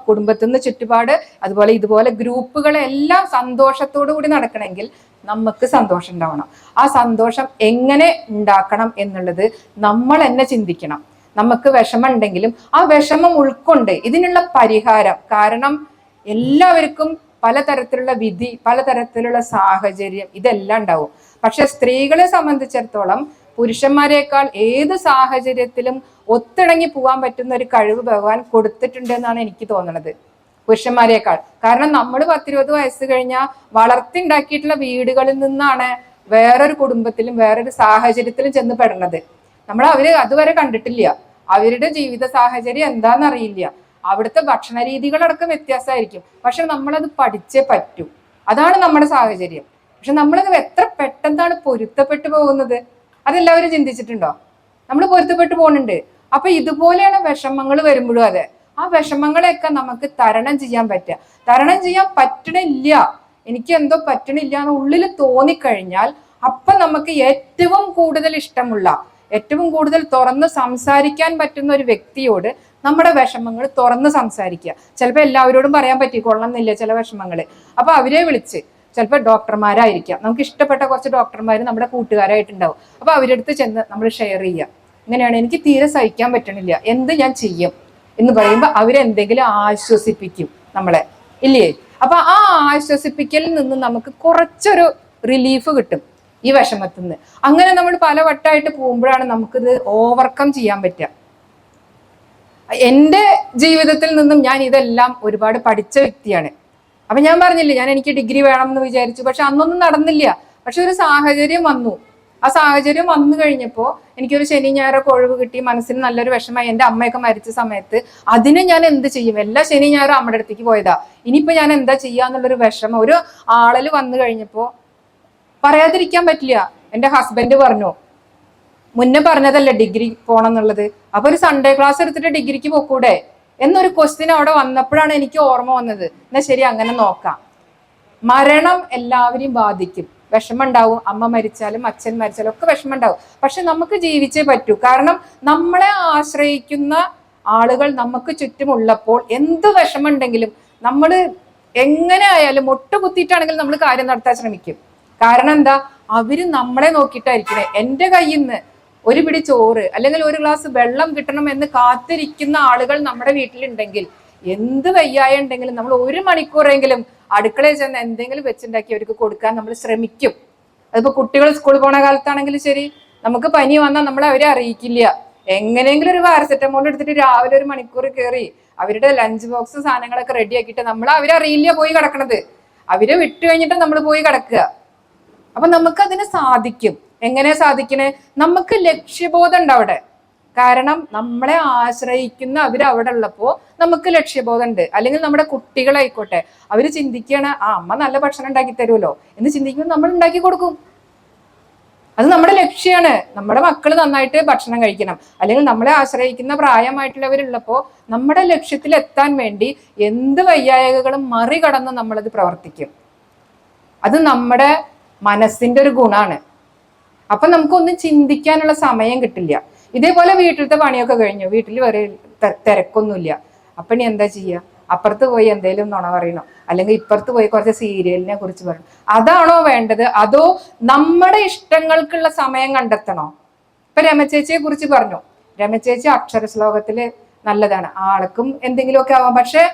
കുടുംബത്തിൽ നിന്ന് ചുറ്റുപാട്, അതുപോലെ ഇതുപോലെ ഗ്രൂപ്പുകളെല്ലാം സന്തോഷത്തോടു കൂടി നടക്കണമെങ്കിൽ നമുക്ക് സന്തോഷം ഉണ്ടാവണം. ആ സന്തോഷം എങ്ങനെ ഉണ്ടാക്കണം എന്നുള്ളത് നമ്മൾ തന്നെ ചിന്തിക്കണം. നമുക്ക് വിഷമം ഉണ്ടെങ്കിലും ആ വിഷമം ഉൾക്കൊണ്ട് ഇതിനുള്ള പരിഹാരം, കാരണം എല്ലാവർക്കും പലതരത്തിലുള്ള വിധി, പലതരത്തിലുള്ള സാഹചര്യം ഇതെല്ലാം ഉണ്ടാവും. പക്ഷെ സ്ത്രീകളെ സംബന്ധിച്ചിടത്തോളം പുരുഷന്മാരെക്കാൾ ഏത് സാഹചര്യത്തിലും ഒത്തിണങ്ങി പോകാൻ പറ്റുന്ന ഒരു കഴിവ് ഭഗവാൻ കൊടുത്തിട്ടുണ്ട് എന്നാണ് എനിക്ക് തോന്നുന്നത്, പുരുഷന്മാരെക്കാൾ. കാരണം നമ്മൾ 10-20 വയസ്സ് കഴിഞ്ഞാൽ വളർത്തിണ്ടാക്കിയിട്ടുള്ള വീടുകളിൽ നിന്നാണ് വേറൊരു കുടുംബത്തിലും വേറൊരു സാഹചര്യത്തിലും ചെന്ന് പെടുന്നത്. അവര് അതുവരെ കണ്ടിട്ടില്ല. അവരുടെ ജീവിത സാഹചര്യം എന്താണെന്നറിയില്ല. അവിടുത്തെ ഭക്ഷണ രീതികളടക്കം വ്യത്യാസമായിരിക്കും. പക്ഷെ നമ്മളത് പഠിച്ചേ പറ്റൂ. അതാണ് നമ്മുടെ സാഹചര്യം. പക്ഷെ നമ്മളത് എത്ര പെട്ടെന്നാണ് പൊരുത്തപ്പെട്ടു പോകുന്നത്, അതെല്ലാവരും ചിന്തിച്ചിട്ടുണ്ടോ? നമ്മൾ പൊരുത്തപ്പെട്ടു പോകുന്നുണ്ട്. അപ്പൊ ഇതുപോലെയാണ് വിഷമങ്ങൾ വരുമ്പോഴും അതെ, ആ വിഷമങ്ങളെയൊക്കെ നമുക്ക് തരണം ചെയ്യാൻ പറ്റുക. തരണം ചെയ്യാൻ പറ്റണില്ല, എനിക്ക് എന്തോ പറ്റണില്ല എന്ന് ഉള്ളിൽ തോന്നിക്കഴിഞ്ഞാൽ അപ്പൊ നമുക്ക് ഏറ്റവും കൂടുതൽ ഇഷ്ടമുള്ള, ഏറ്റവും കൂടുതൽ തുറന്ന് സംസാരിക്കാൻ പറ്റുന്ന ഒരു വ്യക്തിയോട് നമ്മുടെ വിഷമങ്ങൾ തുറന്ന് സംസാരിക്കുക. ചിലപ്പോൾ എല്ലാവരോടും പറയാൻ പറ്റിക്കൊള്ളണമെന്നില്ല ചില വിഷമങ്ങൾ. അപ്പൊ അവരെ വിളിച്ച്, ചിലപ്പോൾ ഡോക്ടർമാരായിരിക്കാം, നമുക്ക് ഇഷ്ടപ്പെട്ട കുറച്ച് ഡോക്ടർമാർ നമ്മുടെ കൂട്ടുകാരായിട്ടുണ്ടാവും. അപ്പൊ അവരുടെ അടുത്ത് ചെന്ന് നമ്മൾ ഷെയർ ചെയ്യുക, ഇങ്ങനെയാണ് എനിക്ക് തീരെ സഹിക്കാൻ പറ്റണില്ല, എന്ത് ഞാൻ ചെയ്യും എന്ന് പറയുമ്പോൾ അവരെന്തെങ്കിലും ആശ്വസിപ്പിക്കും നമ്മളെ, ഇല്ലേ? അപ്പൊ ആ ആശ്വസിപ്പിക്കലിൽ നിന്ന് നമുക്ക് കുറച്ചൊരു റിലീഫ് കിട്ടും ഈ വിഷമത്തിൽ നിന്ന്. അങ്ങനെ നമ്മൾ പല വട്ടമായിട്ട് പോകുമ്പോഴാണ് നമുക്കിത് ഓവർകം ചെയ്യാൻ പറ്റുക. എൻ്റെ ജീവിതത്തിൽ നിന്നും ഞാൻ ഇതെല്ലാം ഒരുപാട് പഠിച്ച വ്യക്തിയാണ്. അപ്പൊ ഞാൻ പറഞ്ഞില്ലേ, എനിക്ക് ഡിഗ്രി വേണം എന്ന് വിചാരിച്ചു, പക്ഷെ അന്നൊന്നും നടന്നില്ല. പക്ഷെ ഒരു സാഹചര്യം വന്നു. ആ സാഹചര്യം വന്നു കഴിഞ്ഞപ്പോൾ എനിക്കൊരു ശനി ഞായറൊക്കെ ഒഴിവ് കിട്ടി, മനസ്സിന് നല്ലൊരു വിഷമമായി. എൻ്റെ അമ്മയൊക്കെ മരിച്ച സമയത്ത് അതിന് ഞാൻ എന്ത് ചെയ്യും? എല്ലാ ശനി ഞായറും അമ്മയുടെ അടുത്തേക്ക് പോയതാ, ഇനിയിപ്പോ ഞാൻ എന്താ ചെയ്യാന്നുള്ളൊരു വിഷമം ഒരു ആളല് വന്നു കഴിഞ്ഞപ്പോ പറയാതിരിക്കാൻ പറ്റില്ല. എൻ്റെ ഹസ്ബൻഡ് പറഞ്ഞു, മുന്നേ പറഞ്ഞതല്ലേ ഡിഗ്രി പോണം എന്നുള്ളത്, അപ്പൊ ഒരു സൺഡേ ക്ലാസ് എടുത്തിട്ട് ഡിഗ്രിക്ക് പോക്കൂടെ എന്നൊരു ക്വസ്റ്റ്യൻ അവിടെ വന്നപ്പോഴാണ് എനിക്ക് ഓർമ്മ വന്നത്. എന്നാ ശരി, അങ്ങനെ നോക്കാം. മരണം എല്ലാവരെയും ബാധിക്കും, വിഷമം ഉണ്ടാവും. അമ്മ മരിച്ചാലും അച്ഛൻ മരിച്ചാലും ഒക്കെ വിഷമം ഉണ്ടാവും. പക്ഷെ നമുക്ക് ജീവിച്ചേ പറ്റൂ. കാരണം നമ്മളെ ആശ്രയിക്കുന്ന ആളുകൾ നമുക്ക് ചുറ്റുമുള്ളപ്പോൾ എന്ത് വിഷമം ഉണ്ടെങ്കിലും നമ്മൾ എങ്ങനെ ആയാലും ഒട്ടുകുത്തിയിട്ടാണെങ്കിലും നമ്മൾ കാര്യം നടത്താൻ ശ്രമിക്കും. കാരണം എന്താ, അവര് നമ്മളെ നോക്കിയിട്ടായിരിക്കണേ. എൻ്റെ കയ്യിൽ നിന്ന് ഒരു പിടി ചോറ് അല്ലെങ്കിൽ ഒരു ഗ്ലാസ് വെള്ളം കിട്ടണം എന്ന് കാത്തിരിക്കുന്ന ആളുകൾ നമ്മുടെ വീട്ടിലുണ്ടെങ്കിൽ, എന്ത് വയ്യായ ഉണ്ടെങ്കിലും നമ്മൾ ഒരു മണിക്കൂറെങ്കിലും അടുക്കളയിൽ ചെന്ന് എന്തെങ്കിലും വെച്ചുണ്ടാക്കി അവർക്ക് കൊടുക്കാൻ നമ്മൾ ശ്രമിക്കും. അതിപ്പോ കുട്ടികൾ സ്കൂളിൽ പോണ കാലത്താണെങ്കിലും ശരി, നമുക്ക് പനി വന്നാൽ നമ്മൾ അവരെ അറിയിക്കില്ല. എങ്ങനെയെങ്കിലും ഒരു പാരസെറ്റമോൾ എടുത്തിട്ട് രാവിലെ ഒരു മണിക്കൂർ കയറി അവരുടെ ലഞ്ച് ബോക്സ് സാധനങ്ങളൊക്കെ റെഡി ആക്കിയിട്ട് നമ്മൾ അവരെ അറിയില്ല പോയി കിടക്കണത്. അവരെ വിട്ടു കഴിഞ്ഞിട്ട് നമ്മൾ പോയി കിടക്കുക. അപ്പൊ നമുക്ക് അതിന് സാധിക്കും. എങ്ങനെ സാധിക്കണേ? നമുക്ക് ലക്ഷ്യബോധം ഉണ്ട് അവിടെ. കാരണം നമ്മളെ ആശ്രയിക്കുന്ന അവരവിടെ ഉള്ളപ്പോ നമുക്ക് ലക്ഷ്യബോധം ഉണ്ട്. അല്ലെങ്കിൽ നമ്മുടെ കുട്ടികളായിക്കോട്ടെ, അവര് ചിന്തിക്കുകയാണ്, ആ അമ്മ നല്ല ഭക്ഷണം ഉണ്ടാക്കി തരുമല്ലോ എന്ന് ചിന്തിക്കുമ്പോൾ നമ്മൾ ഉണ്ടാക്കി കൊടുക്കും. അത് നമ്മുടെ ലക്ഷ്യമാണ്. നമ്മുടെ മക്കൾ നന്നായിട്ട് ഭക്ഷണം കഴിക്കണം, അല്ലെങ്കിൽ നമ്മളെ ആശ്രയിക്കുന്ന പ്രായമായിട്ടുള്ളവരുള്ളപ്പോ നമ്മുടെ ലക്ഷ്യത്തിൽ എത്താൻ വേണ്ടി എന്ത് വയ്യായകകളും മറികടന്ന് നമ്മളത് പ്രവർത്തിക്കും. അത് നമ്മുടെ മനസ്സിന്റെ ഒരു ഗുണാണ്. അപ്പൊ നമുക്കൊന്നും ചിന്തിക്കാനുള്ള സമയം കിട്ടില്ല. ഇതേപോലെ വീട്ടിലത്തെ പണിയൊക്കെ കഴിഞ്ഞു, വീട്ടിൽ വേറെ തിരക്കൊന്നുമില്ല. അപ്പൊ ഇനി എന്താ ചെയ്യുക? അപ്പുറത്ത് പോയി എന്തെങ്കിലും നുണ പറയണോ, അല്ലെങ്കിൽ ഇപ്പുറത്ത് പോയി കുറച്ച് സീരിയലിനെ കുറിച്ച് പറയണം? അതാണോ വേണ്ടത്? അതോ നമ്മുടെ ഇഷ്ടങ്ങൾക്കുള്ള സമയം കണ്ടെത്തണോ? ഇപ്പൊ രമചേച്ചിയെ കുറിച്ച് പറഞ്ഞു. രമചേച്ചി അക്ഷര ശ്ലോകത്തില് നല്ലതാണ്, ആൾക്കും എന്തെങ്കിലുമൊക്കെ ആവാം. പക്ഷെ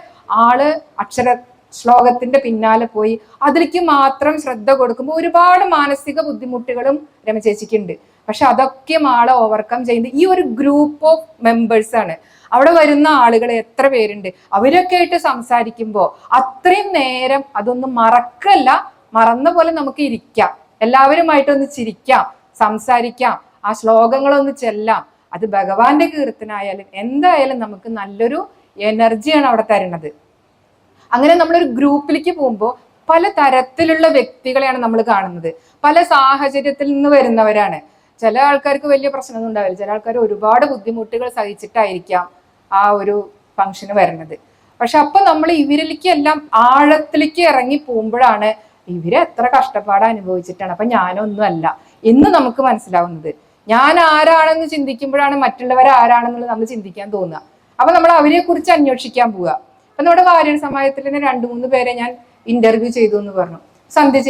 ആള് അക്ഷര ശ്ലോകത്തിന്റെ പിന്നാലെ പോയി അതിലേക്ക് മാത്രം ശ്രദ്ധ കൊടുക്കുമ്പോൾ ഒരുപാട് മാനസിക ബുദ്ധിമുട്ടുകളും രമചേച്ചിക്ക് ഉണ്ട്. പക്ഷെ അതൊക്കെ ആളെ ഓവർകം ചെയ്യുന്നത് ഈ ഒരു ഗ്രൂപ്പ് ഓഫ് മെമ്പേഴ്സ് ആണ്. അവിടെ വരുന്ന ആളുകൾ എത്ര പേരുണ്ട്, അവരൊക്കെ ആയിട്ട് സംസാരിക്കുമ്പോൾ അത്രയും നേരം അതൊന്നും മറക്കല്ല, മറന്ന പോലെ നമുക്ക് ഇരിക്കാം, എല്ലാവരുമായിട്ടൊന്ന് ചിരിക്കാം, സംസാരിക്കാം, ആ ശ്ലോകങ്ങളൊന്ന് ചെല്ലാം. അത് ഭഗവാന്റെ കീർത്തനായാലും എന്തായാലും നമുക്ക് നല്ലൊരു എനർജിയാണ് അവിടെ തരുന്നത്. അങ്ങനെ നമ്മളൊരു ഗ്രൂപ്പിലേക്ക് പോകുമ്പോൾ പല തരത്തിലുള്ള വ്യക്തികളെയാണ് നമ്മൾ കാണുന്നത്. പല സാഹചര്യത്തിൽ നിന്ന് വരുന്നവരാണ്. ചില ആൾക്കാർക്ക് വലിയ പ്രശ്നമൊന്നും ഉണ്ടാവില്ല, ചില ആൾക്കാർ ഒരുപാട് ബുദ്ധിമുട്ടുകൾ സഹിച്ചിട്ടായിരിക്കാം ആ ഒരു ഫംഗ്ഷന് വരുന്നത്. പക്ഷെ അപ്പൊ നമ്മൾ ഇവരിലേക്ക് എല്ലാം ആഴത്തിലേക്ക് ഇറങ്ങി പോകുമ്പോഴാണ് ഇവരെ എത്ര കഷ്ടപ്പാട് അനുഭവിച്ചിട്ടാണ്, അപ്പൊ ഞാനൊന്നും അല്ല എന്ന് നമുക്ക് മനസ്സിലാവുന്നത്. ഞാൻ ആരാണെന്ന് ചിന്തിക്കുമ്പോഴാണ് മറ്റുള്ളവർ ആരാണെന്നുള്ളത് നമ്മൾ ചിന്തിക്കാൻ തോന്നുക. അപ്പൊ നമ്മൾ അവരെ കുറിച്ച് അന്വേഷിക്കാൻ പോവുക. അപ്പൊ നമ്മുടെ വാര്യർ സമാജത്തിൽ തന്നെ 2-3 പേരെ ഞാൻ ഇന്റർവ്യൂ ചെയ്തു എന്ന് പറഞ്ഞു. സന്ധ്യ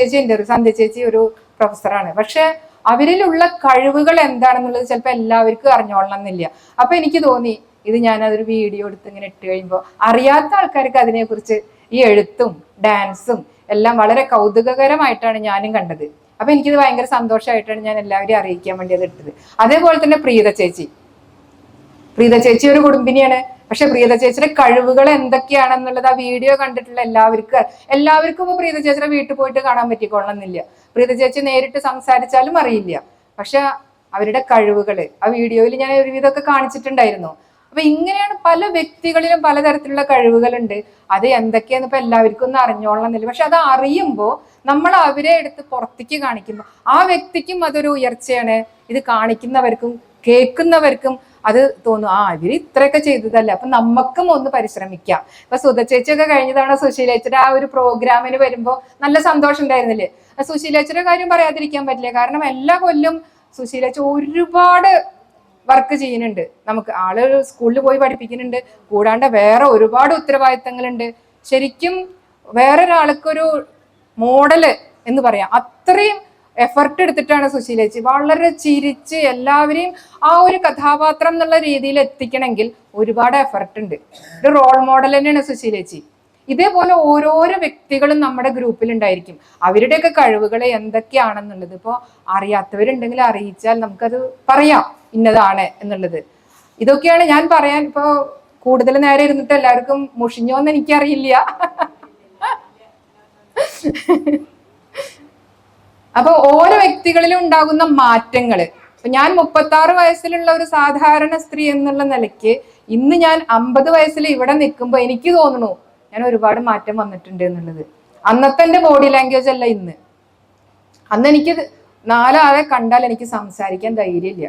ചേച്ചി ഒരു പ്രൊഫസറാണ്. പക്ഷെ അവരിലുള്ള കഴിവുകൾ എന്താണെന്നുള്ളത് ചിലപ്പോൾ എല്ലാവർക്കും അറിഞ്ഞോളണം എന്നില്ല. അപ്പൊ എനിക്ക് തോന്നി ഇത് ഞാൻ അതൊരു വീഡിയോ എടുത്ത് ഇങ്ങനെ ഇട്ട് കഴിയുമ്പോൾ അറിയാത്ത ആൾക്കാർക്ക് അതിനെക്കുറിച്ച് ഈ എഴുത്തും ഡാൻസും എല്ലാം വളരെ കൗതുകകരമായിട്ടാണ് ഞാനും കണ്ടത്. അപ്പൊ എനിക്കിത് ഭയങ്കര സന്തോഷമായിട്ടാണ് ഞാൻ എല്ലാവരെയും അറിയിക്കാൻ വേണ്ടി അത് ഇട്ടത്. അതേപോലെ തന്നെ പ്രീത ചേച്ചി ഒരു കുടുംബിനിയാണ്. പക്ഷെ പ്രീത ചേച്ചിയുടെ കഴിവുകൾ എന്തൊക്കെയാണെന്നുള്ളത് ആ വീഡിയോ കണ്ടിട്ടുള്ള എല്ലാവർക്കും ഇപ്പൊ പ്രീത ചേച്ചിയുടെ വീട്ടിൽ പോയിട്ട് കാണാൻ പറ്റിക്കൊള്ളണമെന്നില്ല. പ്രീത ചേച്ചി നേരിട്ട് സംസാരിച്ചാലും അറിയില്ല. പക്ഷെ അവരുടെ കഴിവുകൾ ആ വീഡിയോയിൽ ഞാൻ ഒരുവിധമൊക്കെ കാണിച്ചിട്ടുണ്ടായിരുന്നു. അപ്പൊ ഇങ്ങനെയാണ് പല വ്യക്തികളിലും പലതരത്തിലുള്ള കഴിവുകളുണ്ട്. അത് എന്തൊക്കെയാന്ന് ഇപ്പൊ എല്ലാവർക്കും ഒന്നും അറിഞ്ഞോളണമെന്നില്ല. പക്ഷെ അത് അറിയുമ്പോൾ നമ്മൾ അവരെ എടുത്ത് പുറത്തേക്ക് കാണിക്കുമ്പോൾ ആ വ്യക്തിക്കും അതൊരു ഉയർച്ചയാണ്. ഇത് കാണിക്കുന്നവർക്കും കേൾക്കുന്നവർക്കും അത് തോന്നും, ആ ഇവര് ഇത്രയൊക്കെ ചെയ്തതല്ലേ, അപ്പൊ നമുക്കും ഒന്ന് പരിശ്രമിക്കാം. ഇപ്പൊ സുധ ചേച്ചിയൊക്കെ കഴിഞ്ഞ തവണ സുശീലേച്ചിയുടെ ആ ഒരു പ്രോഗ്രാമിന് വരുമ്പോ നല്ല സന്തോഷം ഉണ്ടായിരുന്നില്ലേ? സുശീലേച്ചിയുടെ കാര്യം പറയാതിരിക്കാൻ പറ്റില്ല. കാരണം എല്ലാ കൊല്ലം സുശീലേച്ചി ഒരുപാട് വർക്ക് ചെയ്യുന്നുണ്ട്. നമുക്ക് ആള് സ്കൂളിൽ പോയി പഠിപ്പിക്കുന്നുണ്ട്, കൂടാണ്ട് വേറെ ഒരുപാട് ഉത്തരവാദിത്തങ്ങളുണ്ട്. ശരിക്കും വേറൊരാൾക്കൊരു മോഡല് എന്ന് പറയാം, അത്രയും എഫർട്ട് എടുത്തിട്ടാണ് സുശീലേച്ചി വളരെ ചിരിച്ച് എല്ലാവരെയും ആ ഒരു കഥാപാത്രം എന്നുള്ള രീതിയിൽ എത്തിക്കണമെങ്കിൽ ഒരുപാട് എഫർട്ട് ഉണ്ട്. ഒരു റോൾ മോഡൽ തന്നെയാണ് സുശീലേച്ചി. ഇതേപോലെ ഓരോരോ വ്യക്തികളും നമ്മുടെ ഗ്രൂപ്പിൽ ഉണ്ടായിരിക്കും. അവരുടെയൊക്കെ കഴിവുകൾ എന്തൊക്കെയാണെന്നുള്ളത് ഇപ്പോൾ അറിയാത്തവരുണ്ടെങ്കിൽ അറിയിച്ചാൽ നമുക്കത് പറയാം ഇന്നതാണ് എന്നുള്ളത്. ഇതൊക്കെയാണ് ഞാൻ പറയാൻ. ഇപ്പൊ കൂടുതൽ നേരം ഇരുന്നിട്ട് എല്ലാവർക്കും മുഷിഞ്ഞോന്ന് എനിക്കറിയില്ല. അപ്പൊ ഓരോ വ്യക്തികളിലും ഉണ്ടാകുന്ന മാറ്റങ്ങള്, ഇപ്പൊ ഞാൻ 36 വയസ്സിലുള്ള ഒരു സാധാരണ സ്ത്രീ എന്നുള്ള നിലയ്ക്ക് ഇന്ന് ഞാൻ 50 വയസ്സിൽ ഇവിടെ നിൽക്കുമ്പോൾ എനിക്ക് തോന്നുന്നു ഞാൻ ഒരുപാട് മാറ്റം വന്നിട്ടുണ്ട് എന്നുള്ളത്. അന്നത്തെ എന്റെ ബോഡി ലാംഗ്വേജ് അല്ല ഇന്ന്. അന്ന് എനിക്ക് 4 ആളെ കണ്ടാൽ എനിക്ക് സംസാരിക്കാൻ ധൈര്യമില്ല.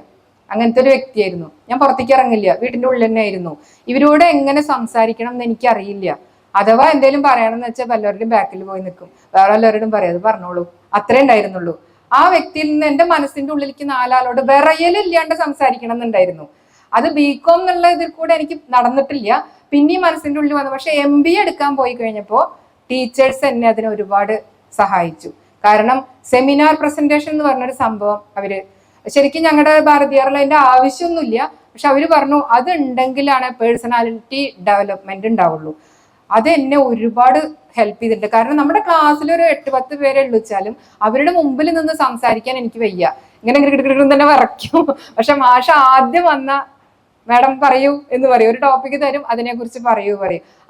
അങ്ങനത്തെ ഒരു വ്യക്തിയായിരുന്നു. ഞാൻ പുറത്തേക്ക് ഇറങ്ങില്ല, വീട്ടിന്റെ ഉള്ളിൽ തന്നെ ആയിരുന്നു. ഇവരോട് എങ്ങനെ സംസാരിക്കണം എന്ന് എനിക്കറിയില്ല. അഥവാ എന്തെങ്കിലും പറയണമെന്ന് വെച്ചാൽ വല്ലവരുടെയും ബാക്കിൽ പോയി നിൽക്കും, വേറെ വല്ലവരോടും പറയാം അത് പറഞ്ഞോളൂ, അത്രേ ഉണ്ടായിരുന്നുള്ളൂ. ആ വ്യക്തിയിൽ നിന്ന് എന്റെ മനസ്സിന്റെ ഉള്ളിലേക്ക് 4 ആളോട് വിറയലില്ലാണ്ട് സംസാരിക്കണം എന്നുണ്ടായിരുന്നു. അത് ബികോം എന്നുള്ള ഇതിൽ കൂടെ എനിക്ക് നടന്നിട്ടില്ല, പിന്നെയും മനസ്സിന്റെ ഉള്ളിൽ വന്നു. പക്ഷെ MBA എടുക്കാൻ പോയി കഴിഞ്ഞപ്പോൾ ടീച്ചേഴ്സ് എന്നെ അതിന് ഒരുപാട് സഹായിച്ചു. കാരണം സെമിനാർ പ്രസന്റേഷൻ എന്ന് പറഞ്ഞൊരു സംഭവം അവര് ശരിക്കും ഞങ്ങളുടെ ഭാരതീയറിൽ അതിന്റെ ആവശ്യമൊന്നുമില്ല, പക്ഷെ അവര് പറഞ്ഞു അത് ഉണ്ടെങ്കിലാണ് പേഴ്സണാലിറ്റി ഡെവലപ്മെന്റ് ഉണ്ടാവുള്ളൂ. അത് എന്നെ ഒരുപാട് ഹെൽപ്പ് ചെയ്തിട്ടുണ്ട്. കാരണം നമ്മുടെ ക്ലാസ്സിൽ ഒരു 8-10 പേരെ ഉള്ളിച്ചാലും അവരുടെ മുമ്പിൽ നിന്ന് സംസാരിക്കാൻ എനിക്ക് വയ്യ, ഇങ്ങനെ തന്നെ വിറയ്ക്കും. പക്ഷെ മാഷ ആദ്യം വന്ന മാഡം പറയൂ എന്ന് പറയും, ഒരു ടോപ്പിക്ക് തരും, അതിനെക്കുറിച്ച് പറയും.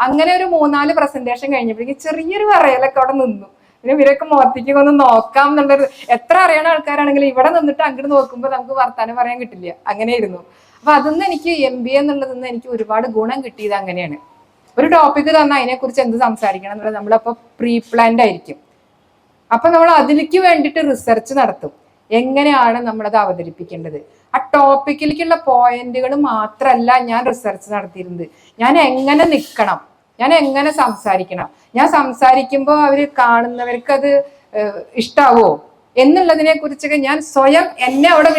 അങ്ങനെ ഒരു 3-4 പ്രസന്റേഷൻ കഴിഞ്ഞപ്പോഴേക്കും ചെറിയൊരു വിറയലൊക്കെ അവിടെ നിന്നു. പിന്നെ ഇവരൊക്കെ മുഖത്തേക്ക് ഒന്ന് നോക്കാം എന്നുള്ളൊരു, എത്ര അറിയണ ആൾക്കാരാണെങ്കിലും ഇവിടെ നിന്നിട്ട് അങ്ങോട്ട് നോക്കുമ്പോൾ നമുക്ക് വർത്താനം പറയാൻ കിട്ടില്ല, അങ്ങനെയായിരുന്നു. അപ്പൊ അതൊന്നും എനിക്ക് MBA എന്നുള്ളതെന്ന് എനിക്ക് ഒരുപാട് ഗുണം കിട്ടിയത് അങ്ങനെയാണ്. ഒരു ടോപ്പിക്ക് തന്നാൽ അതിനെക്കുറിച്ച് എന്ത് സംസാരിക്കണം എന്നുള്ളത് നമ്മളപ്പോൾ പ്രീ പ്ലാൻഡ് ആയിരിക്കും. അപ്പൊ നമ്മൾ അതിലേക്ക് വേണ്ടിയിട്ട് റിസർച്ച് നടത്തും, എങ്ങനെയാണ് നമ്മളത് അവതരിപ്പിക്കേണ്ടത്. ആ ടോപ്പിക്കിലേക്കുള്ള പോയിന്റുകൾ മാത്രമല്ല ഞാൻ റിസർച്ച് നടത്തിയിരുന്നത്, ഞാൻ എങ്ങനെ നിൽക്കണം, ഞാൻ എങ്ങനെ സംസാരിക്കണം, ഞാൻ സംസാരിക്കുമ്പോൾ അവർ കാണുന്നവർക്ക് അത് ഇഷ്ടാവോ എന്നുള്ളതിനെ കുറിച്ചൊക്കെ ഞാൻ സ്വയം എന്നെ അവിടെ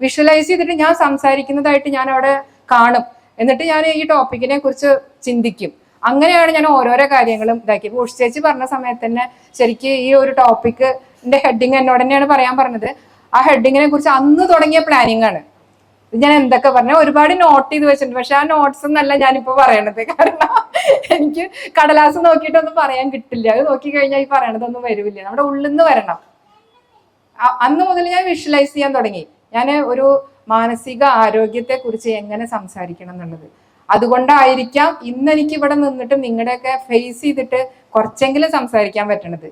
വിഷ്വലൈസ് ചെയ്തിട്ട് ഞാൻ സംസാരിക്കുന്നതായിട്ട് ഞാൻ അവിടെ കാണും. എന്നിട്ട് ഞാൻ ഈ ടോപ്പിക്കിനെ കുറിച്ച് ചിന്തിക്കും. അങ്ങനെയാണ് ഞാൻ ഓരോരോ കാര്യങ്ങളും ഇതാക്കി. ഉഷ ചേച്ചി പറഞ്ഞ സമയത്ത് തന്നെ ശരിക്കും ഈ ഒരു ടോപ്പിക്കിന്റെ ഹെഡിങ് എന്നോട് തന്നെയാണ് പറയാൻ പറഞ്ഞത്. ആ ഹെഡിങ്ങിനെ കുറിച്ച് അന്ന് തുടങ്ങിയ പ്ലാനിങ് ആണ്. ഞാൻ എന്തൊക്കെ പറഞ്ഞാൽ ഒരുപാട് നോട്ട് ചെയ്ത് വെച്ചിട്ടുണ്ട്, പക്ഷെ ആ നോട്ട്സ് ഒന്നല്ല ഞാനിപ്പോ പറയണത്. കാരണം എനിക്ക് കടലാസ് നോക്കിയിട്ടൊന്നും പറയാൻ കിട്ടില്ല. അത് നോക്കി കഴിഞ്ഞാൽ ഈ പറയണതൊന്നും വരില്ല, നമ്മുടെ ഉള്ളിൽ നിന്ന് വരണം. അന്ന് മുതൽ ഞാൻ വിഷ്വലൈസ് ചെയ്യാൻ തുടങ്ങി, ഞാൻ ഒരു മാനസിക ആരോഗ്യത്തെ കുറിച്ച് എങ്ങനെ സംസാരിക്കണം എന്നുള്ളത്. അതുകൊണ്ടായിരിക്കാം ഇന്ന് എനിക്ക് ഇവിടെ നിന്നിട്ട് നിങ്ങളുടെയൊക്കെ ഫേസ് ചെയ്തിട്ട് കുറച്ചെങ്കിലും സംസാരിക്കാൻ പറ്റണത്.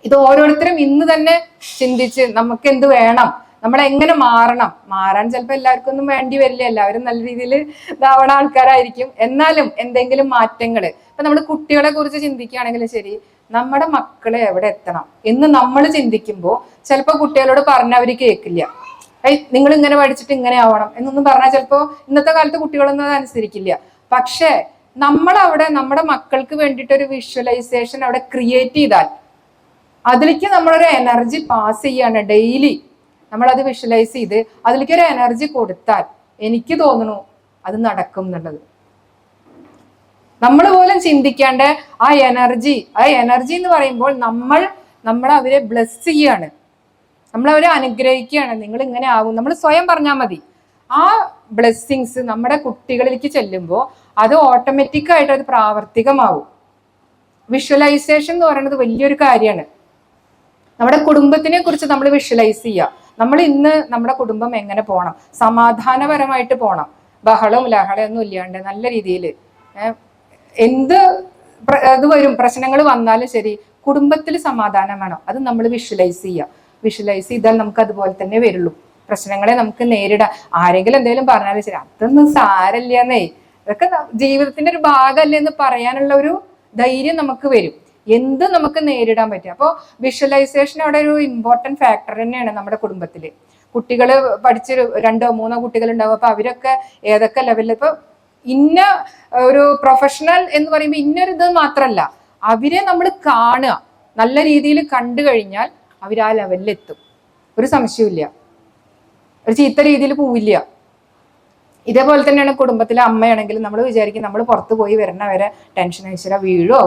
ഇത് ഓരോരുത്തരും ഇന്ന് തന്നെ ചിന്തിച്ച് നമുക്ക് എന്ത് വേണം, നമ്മൾ എങ്ങനെ മാറാൻ ചിലപ്പോൾ എല്ലാവർക്കും ഒന്നും വേണ്ടി വരില്ല, എല്ലാവരും നല്ല രീതിയിൽ ഇതാവണ ആൾക്കാരായിരിക്കും. എന്നാലും എന്തെങ്കിലും മാറ്റങ്ങൾ, ഇപ്പൊ നമ്മൾ കുട്ടികളെ കുറിച്ച് ചിന്തിക്കുകയാണെങ്കിലും ശരി, നമ്മുടെ മക്കളെ എവിടെ എത്തണം എന്ന് നമ്മൾ ചിന്തിക്കുമ്പോൾ ചിലപ്പോൾ കുട്ടികളോട് പറഞ്ഞാൽ അവർ കേൾക്കില്ല. നിങ്ങൾ ഇങ്ങനെ പഠിച്ചിട്ട് ഇങ്ങനെ ആവണം എന്നൊന്നും പറഞ്ഞാൽ ചിലപ്പോൾ ഇന്നത്തെ കാലത്ത് കുട്ടികളൊന്നും അത് അനുസരിക്കില്ല. പക്ഷെ നമ്മളവിടെ നമ്മുടെ മക്കൾക്ക് വേണ്ടിയിട്ട് ഒരു വിഷ്വലൈസേഷൻ അവിടെ ക്രിയേറ്റ് ചെയ്താൽ, അതിലേക്ക് നമ്മളൊരു എനർജി പാസ് ചെയ്യാണ് ഡെയിലി, നമ്മളത് വിഷ്വലൈസ് ചെയ്ത് അതിലേക്ക് ഒരു എനർജി കൊടുത്താൽ എനിക്ക് തോന്നുന്നു അത് നടക്കും എന്നുള്ളത്. നമ്മൾ പോലും ചിന്തിക്കാണ്ട് ആ എനർജി എന്ന് പറയുമ്പോൾ നമ്മൾ അവരെ ബ്ലെസ് ചെയ്യാണ്, നമ്മൾ അവരെ അനുഗ്രഹിക്കുകയാണ്. നിങ്ങൾ ഇങ്ങനെ ആവും നമ്മൾ സ്വയം പറഞ്ഞാൽ മതി. ആ ബ്ലെസ്സിങ്സ് നമ്മുടെ കുട്ടികളിലേക്ക് ചെല്ലുമ്പോൾ അത് ഓട്ടോമാറ്റിക്കായിട്ട് അത് പ്രാവർത്തികമാവും. വിഷ്വലൈസേഷൻ എന്ന് പറയുന്നത് വലിയൊരു കാര്യമാണ്. നമ്മുടെ കുടുംബത്തിനെ കുറിച്ച് നമ്മൾ വിഷ്വലൈസ് ചെയ്യുക. നമ്മൾ ഇന്ന് നമ്മുടെ കുടുംബം എങ്ങനെ പോകണം, സമാധാനപരമായിട്ട് പോകണം, ബഹളവും ലഹളയൊന്നും ഇല്ലാണ്ട് നല്ല രീതിയിൽ. എന്ത് ഇത് വരും, പ്രശ്നങ്ങൾ വന്നാലും ശരി, കുടുംബത്തിൽ സമാധാനം വേണം. അത് നമ്മൾ വിഷ്വലൈസ് ചെയ്താൽ നമുക്ക് അതുപോലെ തന്നെ വരുള്ളൂ. പ്രശ്നങ്ങളെ നമുക്ക് നേരിടാം. ആരെങ്കിലും എന്തെങ്കിലും പറഞ്ഞാലും ശരി, അതൊന്നും സാരമില്ലെന്നേ, ഇതൊക്കെ ജീവിതത്തിന്റെ ഒരു ഭാഗമല്ലേ എന്ന് പറയാനുള്ള ഒരു ധൈര്യം നമുക്ക് വരും. എന്ത് നമുക്ക് നേരിടാൻ പറ്റും. അപ്പോൾ വിഷ്വലൈസേഷൻ അവിടെ ഒരു ഇമ്പോർട്ടൻറ്റ് ഫാക്ടർ തന്നെയാണ് നമ്മുടെ കുടുംബത്തിൽ. കുട്ടികൾ പഠിച്ച് 2-3 കുട്ടികൾ ഉണ്ടാവും. അപ്പൊ അവരൊക്കെ ഏതൊക്കെ ലെവലിൽ, ഇപ്പൊ ഇന്ന ഒരു പ്രൊഫഷണൽ എന്ന് പറയുമ്പോൾ ഇന്നൊരു ഇത് മാത്രമല്ല, അവരെ നമ്മൾ കാണുക, നല്ല രീതിയിൽ കണ്ടു കഴിഞ്ഞാൽ അവർ ആ ലെവലിലെത്തും, ഒരു സംശയമില്ല. ഒരു ചീത്ത രീതിയിൽ പോവില്ല. ഇതേപോലെ തന്നെയാണ് കുടുംബത്തിലെ അമ്മയാണെങ്കിലും നമ്മൾ വിചാരിക്കും നമ്മൾ പുറത്ത് പോയി വരണവരെ ടെൻഷൻ അയച്ചാൽ വീഴുവോ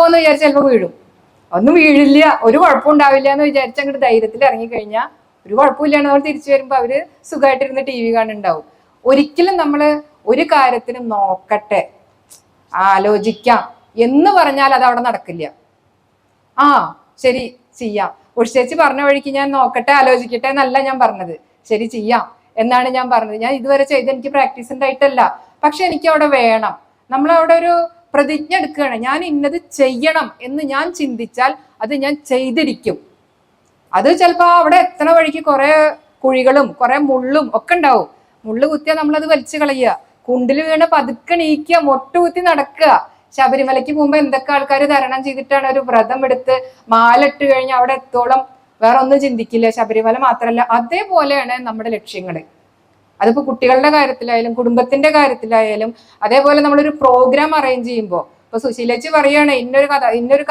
എന്ന് വിചാരിച്ചാൽ ചിലപ്പോൾ വീഴും. ഒന്നും വീഴില്ല, ഒരു കുഴപ്പമുണ്ടാവില്ല എന്ന് വിചാരിച്ച് അങ്ങോട്ട് ധൈര്യത്തിൽ ഇറങ്ങിക്കഴിഞ്ഞാൽ ഒരു കുഴപ്പമില്ലാണ്ട് നമ്മൾ തിരിച്ചു വരുമ്പോൾ അവര് സുഖമായിട്ടിരുന്ന് TV കാണുന്നുണ്ടാവും. ഒരിക്കലും നമ്മൾ ഒരു കാര്യത്തിനും നോക്കട്ടെ, ആലോചിക്കാം എന്ന് പറഞ്ഞാൽ അത് അവിടെ നടക്കില്ല. ആ ശരി ചെയ്യാം, ഉഷേച്ചി പറഞ്ഞ വഴിക്ക് ഞാൻ നോക്കട്ടെ ആലോചിക്കട്ടെ എന്നല്ല ഞാൻ പറഞ്ഞത്, ശരി ചെയ്യാം എന്നാണ് ഞാൻ പറഞ്ഞത്. ഞാൻ ഇതുവരെ ചെയ്ത് എനിക്ക് പ്രാക്ടീസ് ഉണ്ടായിട്ടല്ല, പക്ഷെ എനിക്ക് അവിടെ വേണം. നമ്മളവിടെ ഒരു പ്രതിജ്ഞ എടുക്കുകയാണ്, ഞാൻ ഇന്നത് ചെയ്യണം എന്ന് ഞാൻ ചിന്തിച്ചാൽ അത് ഞാൻ ചെയ്തിരിക്കും. അത് ചിലപ്പോൾ അവിടെ എത്തണ വഴിക്ക് കുറെ കുഴികളും കുറെ മുള്ളും ഒക്കെ ഉണ്ടാവും. മുള്ളു കുത്തിയാൽ നമ്മളത് വലിച്ചു കളയുക, കുണ്ടിൽ വീണ് പതുക്കെ നീക്കുക, മൊട്ടുകുത്തി നടക്കുക. ശബരിമലയ്ക്ക് പോകുമ്പോൾ എന്തൊക്കെ ആൾക്കാർ തരണം ചെയ്തിട്ടാണ് ഒരു വ്രതം എടുത്ത് മാലിട്ട് കഴിഞ്ഞാൽ അവിടെ എത്തോളം വേറെ ഒന്നും ചിന്തിക്കില്ല. ശബരിമല മാത്രമല്ല, അതേപോലെയാണ് നമ്മുടെ ലക്ഷ്യങ്ങൾ. അതിപ്പോ കുട്ടികളുടെ കാര്യത്തിലായാലും കുടുംബത്തിന്റെ കാര്യത്തിലായാലും അതേപോലെ നമ്മളൊരു പ്രോഗ്രാം അറേഞ്ച് ചെയ്യുമ്പോൾ ഇപ്പൊ സുശീലേച്ചി പറയാണ് ഇന്നൊരു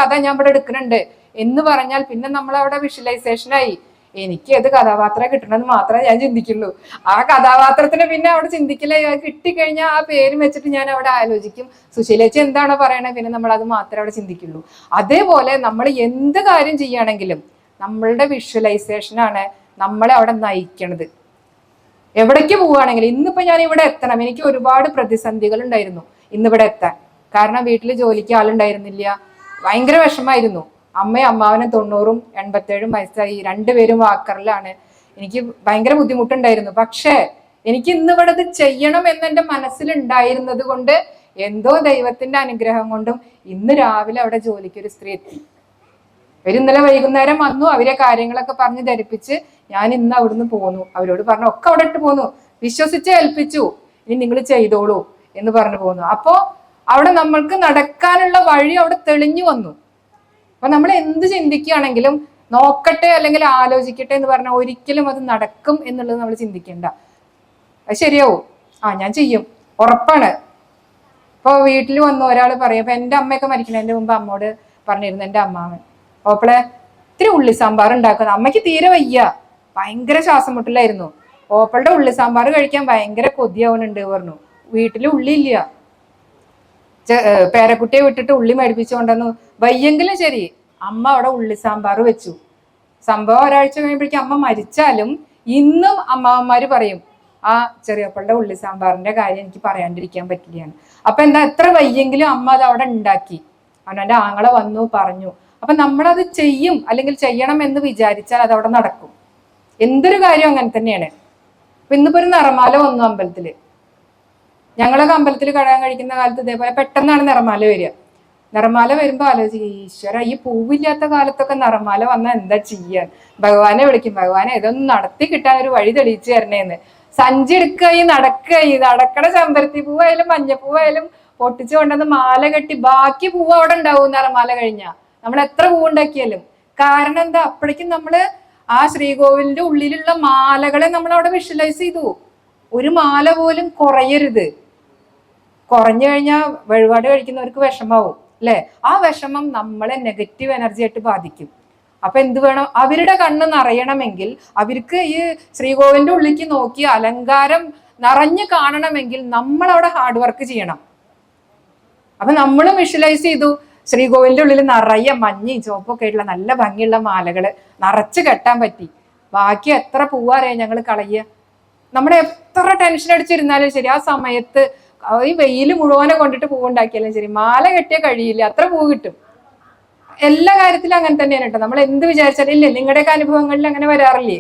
കഥ ഞാൻ ഇവിടെ എടുക്കുന്നുണ്ട് എന്ന് പറഞ്ഞാൽ പിന്നെ നമ്മളവിടെ വിഷ്വലൈസേഷനായി എനിക്ക് ഏത് കഥാപാത്രം കിട്ടണമെന്ന് മാത്രമേ ഞാൻ ചിന്തിക്കുള്ളൂ. ആ കഥാപാത്രത്തിന് പിന്നെ അവിടെ ചിന്തിക്കില്ല. കിട്ടിക്കഴിഞ്ഞാൽ ആ പേര് വെച്ചിട്ട് ഞാൻ അവിടെ ആലോചിക്കും സുശീലേച്ചി എന്താണോ പറയണത്, പിന്നെ നമ്മൾ അത് മാത്രമേ അവിടെ ചിന്തിക്കുള്ളൂ. അതേപോലെ നമ്മൾ എന്ത് കാര്യം ചെയ്യുകയാണെങ്കിലും നമ്മളുടെ വിഷ്വലൈസേഷനാണ് നമ്മളെ അവിടെ നയിക്കണത്. എവിടേക്ക് പോവുകയാണെങ്കിലും ഇന്നിപ്പോ ഞാൻ ഇവിടെ എത്തണം, എനിക്ക് ഒരുപാട് പ്രതിസന്ധികൾ ഉണ്ടായിരുന്നു ഇന്നിവിടെ എത്താൻ. കാരണം വീട്ടിൽ ജോലിക്ക് ആളുണ്ടായിരുന്നില്ല, ഭയങ്കര വിഷമായിരുന്നു. അമ്മയും അമ്മാവനും 90ഉം 87ഉം വയസ്സായി, രണ്ടുപേരും വാക്കറിലാണ്. എനിക്ക് ഭയങ്കര ബുദ്ധിമുട്ടുണ്ടായിരുന്നു. പക്ഷേ എനിക്ക് ഇന്നിവിടെ ഇത് ചെയ്യണം എന്നെന്റെ മനസ്സിലുണ്ടായിരുന്നത് കൊണ്ട് എന്തോ ദൈവത്തിന്റെ അനുഗ്രഹം കൊണ്ടും ഇന്ന് രാവിലെ അവിടെ ജോലിക്ക് ഒരു സ്ത്രീ എത്തി. അവർ ഇന്നലെ വൈകുന്നേരം വന്നു, അവരെ കാര്യങ്ങളൊക്കെ പറഞ്ഞ് ധരിപ്പിച്ച് ഞാൻ ഇന്ന് അവിടുന്ന് പോന്നു. അവരോട് പറഞ്ഞു ഒക്കെ അവിടെ ഇട്ട് പോന്നു, വിശ്വസിച്ച് ഏൽപ്പിച്ചു, ഇനി നിങ്ങൾ ചെയ്തോളൂ എന്ന് പറഞ്ഞു പോന്നു. അപ്പോ അവിടെ നമ്മൾക്ക് നടക്കാനുള്ള വഴി അവിടെ തെളിഞ്ഞു വന്നു. അപ്പൊ നമ്മൾ എന്ത് ചിന്തിക്കുകയാണെങ്കിലും നോക്കട്ടെ അല്ലെങ്കിൽ ആലോചിക്കട്ടെ എന്ന് പറഞ്ഞാൽ ഒരിക്കലും അത് നടക്കും എന്നുള്ളത് നമ്മൾ ചിന്തിക്കേണ്ട. അത് ശരിയാവും, ഞാൻ ചെയ്യും, ഉറപ്പാണ്. ഇപ്പൊ വീട്ടിൽ വന്നു ഒരാൾ പറയും, അപ്പൊ എൻ്റെ അമ്മയൊക്കെ മരിക്കണതിന്റെ മുമ്പ് അമ്മോട് പറഞ്ഞിരുന്നു, എൻ്റെ അമ്മാവൻ ഓപ്പളെ ഇത്തിരി ഉള്ളി സാമ്പാർ ഉണ്ടാക്കുന്നത്, അമ്മയ്ക്ക് തീരെ വയ്യ, ഭയങ്കര ശ്വാസം മുട്ടലായിരുന്നു. ഓപ്പളുടെ ഉള്ളി സാമ്പാർ കഴിക്കാൻ ഭയങ്കര കൊതിയാവുന്നുണ്ട് പറഞ്ഞു. വീട്ടിൽ ഉള്ളി ഇല്ല, പേരക്കുട്ടിയെ വിട്ടിട്ട് ഉള്ളി മേടിപ്പിച്ചുകൊണ്ടെന്നു. വയ്യെങ്കിലും ശരി അമ്മ അവിടെ ഉള്ളി സാമ്പാർ വെച്ചു. സംഭവം ഒരാഴ്ച കഴിയുമ്പോഴേക്കും അമ്മ മരിച്ചാലും ഇന്നും അമ്മാവന്മാര് പറയും, ആ ചെറിയപ്പളുടെ ഉള്ളി സാമ്പാറിന്റെ കാര്യം എനിക്ക് പറയാണ്ടിരിക്കാൻ പറ്റില്ലാണ്. അപ്പൊ എന്താ, എത്ര വയ്യെങ്കിലും അമ്മ അത് അവിടെ ഉണ്ടാക്കി. അവൻ്റെ ആങ്ങളെ വന്നു പറഞ്ഞു. അപ്പൊ നമ്മളത് ചെയ്യും അല്ലെങ്കിൽ ചെയ്യണം എന്ന് വിചാരിച്ചാൽ അത് അവിടെ നടക്കും. എന്തൊരു കാര്യം അങ്ങനെ തന്നെയാണ്. അപ്പൊ ഇന്നിപ്പോ ഒരു നിറമാല വന്നു അമ്പലത്തില്. ഞങ്ങളൊക്കെ അമ്പലത്തിൽ കഴകാൻ കഴിക്കുന്ന കാലത്ത് ഇതേപോലെ പെട്ടെന്നാണ് നിറമാല വരിക. നിറമാല വരുമ്പോ ആലോചിക്കും, ഈശ്വര ഈ പൂവില്ലാത്ത കാലത്തൊക്കെ നിറമാല വന്നാൽ എന്താ ചെയ്യാൻ? ഭഗവാനെ വിളിക്കും, ഭഗവാനെ ഇതൊന്നും നടത്തി കിട്ടാൻ ഒരു വഴി തെളിയിച്ചു തരണേന്ന്. സഞ്ചി എടുക്കുക, നടക്കണ ചെമ്പരത്തി പൂവായാലും മഞ്ഞപ്പൂവായാലും പൊട്ടിച്ചു കൊണ്ടുവന്ന് മാല കെട്ടി ബാക്കി പൂവ് അവിടെ ഉണ്ടാവും നിറമാല കഴിഞ്ഞാൽ. നമ്മൾ എത്ര പൂവുണ്ടാക്കിയാലും. കാരണം എന്താ, അപ്പോഴേക്കും നമ്മള് ആ ശ്രീകോവിലിന്റെ ഉള്ളിലുള്ള മാലകളെ നമ്മൾ അവിടെ വിഷ്വലൈസ് ചെയ്തു. ഒരു മാല പോലും കുറയരുത്. കുറഞ്ഞു കഴിഞ്ഞാൽ വഴിപാട് കഴിക്കുന്നവർക്ക് വിഷമാവും അല്ലെ? ആ വിഷമം നമ്മളെ നെഗറ്റീവ് എനർജി ആയിട്ട് ബാധിക്കും. അപ്പൊ എന്ത് വേണം, അവരുടെ കണ്ണ് നിറയണമെങ്കിൽ, അവർക്ക് ഈ ശ്രീകോവിലിന്റെ ഉള്ളിലേക്ക് നോക്കി അലങ്കാരം നിറഞ്ഞു കാണണമെങ്കിൽ നമ്മൾ അവിടെ ഹാർഡ് വർക്ക് ചെയ്യണം. അപ്പൊ നമ്മളും വിഷ്വലൈസ് ചെയ്തു, ശ്രീകോവിലിന്റെ ഉള്ളിൽ നിറയെ മഞ്ഞയും ചുവപ്പൊക്കെ ആയിട്ടുള്ള നല്ല ഭംഗിയുള്ള മാലകള് നിറച്ച് കെട്ടാൻ പറ്റി. ബാക്കി എത്ര പൂവാറിയാ ഞങ്ങൾ കളയുക. നമ്മുടെ എത്ര ടെൻഷൻ അടിച്ചിരുന്നാലും ശരി, ആ സമയത്ത് ഈ വെയിൽ മുഴുവനെ കൊണ്ടിട്ട് പൂവുണ്ടാക്കിയാലും ശരി, മാല കെട്ടിയാൽ കഴിയില്ല, അത്ര പൂ കിട്ടും. എല്ലാ കാര്യത്തിലും അങ്ങനെ തന്നെയാണ് കേട്ടോ. നമ്മൾ എന്ത് വിചാരിച്ചാലും, ഇല്ലേ നിങ്ങളുടെയൊക്കെ അനുഭവങ്ങളിൽ അങ്ങനെ വരാറില്ലേ?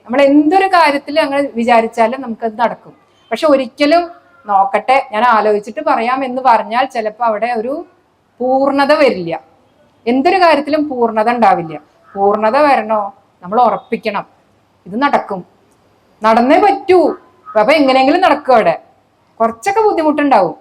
നമ്മൾ എന്തൊരു കാര്യത്തിൽ അങ്ങനെ വിചാരിച്ചാലും നമുക്കത് നടക്കും. പക്ഷെ ഒരിക്കലും നോക്കട്ടെ, ഞാൻ ആലോചിച്ചിട്ട് പറയാം എന്ന് പറഞ്ഞാൽ ചിലപ്പോൾ അവിടെ ഒരു പൂർണ്ണത വരില്ല. എന്തൊരു കാര്യത്തിലും പൂർണ്ണത ഉണ്ടാവില്ല. പൂർണ്ണത വരണോ, നമ്മൾ ഉറപ്പിക്കണം ഇത് നടക്കും, നടന്നേ പറ്റൂ. അപ്പൊ എങ്ങനെയെങ്കിലും നടക്കും. അവിടെ കുറച്ചൊക്കെ ബുദ്ധിമുട്ടുണ്ടാവും.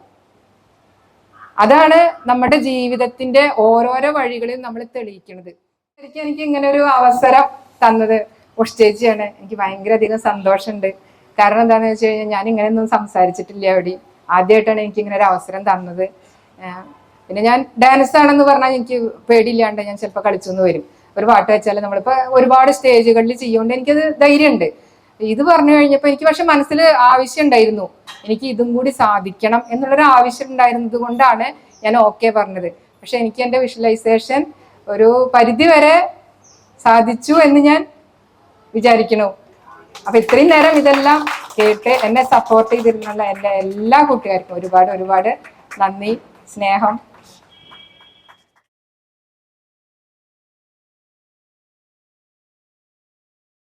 അതാണ് നമ്മുടെ ജീവിതത്തിന്റെ ഓരോരോ വഴികളിൽ നമ്മൾ തെളിയിക്കുന്നത്. ശരിക്കും എനിക്ക് ഇങ്ങനെ ഒരു അവസരം തന്നത് ഉഷേച്ചിയാണ്. എനിക്ക് ഭയങ്കര അധികം സന്തോഷമുണ്ട്. കാരണം എന്താണെന്ന് വെച്ച് കഴിഞ്ഞാൽ ഞാൻ ഇങ്ങനെയൊന്നും സംസാരിച്ചിട്ടില്ല അവിടെ. ആദ്യമായിട്ടാണ് എനിക്ക് ഇങ്ങനെ ഒരു അവസരം തന്നത്. പിന്നെ ഞാൻ ഡാൻസ് ആണെന്ന് പറഞ്ഞാൽ എനിക്ക് പേടിയില്ലാണ്ട് ഞാൻ ചിലപ്പോൾ കളിച്ചൊന്ന് വരും. ഒരു പാട്ട് വെച്ചാൽ നമ്മളിപ്പോൾ ഒരുപാട് സ്റ്റേജുകളിൽ ചെയ്യുകൊണ്ട് എനിക്കത് ധൈര്യമുണ്ട്. ഇത് പറഞ്ഞു കഴിഞ്ഞപ്പോൾ എനിക്ക് പക്ഷെ മനസ്സിൽ ആവശ്യം ഉണ്ടായിരുന്നു, എനിക്ക് ഇതും കൂടി സാധിക്കണം എന്നുള്ളൊരു ആവശ്യം ഉണ്ടായിരുന്നത് കൊണ്ടാണ് ഞാൻ ഓക്കെ പറഞ്ഞത്. പക്ഷെ എനിക്ക് എൻ്റെ വിഷ്വലൈസേഷൻ ഒരു പരിധി വരെ സാധിച്ചു എന്ന് ഞാൻ വിചാരിക്കുന്നു. അപ്പൊ ഇത്രയും നേരം ഇതെല്ലാം കേട്ട് എന്നെ സപ്പോർട്ട് ചെയ്തിരുന്നുള്ള എൻ്റെ എല്ലാ കൂട്ടുകാർക്കും ഒരുപാട് ഒരുപാട് നന്ദി, സ്നേഹം.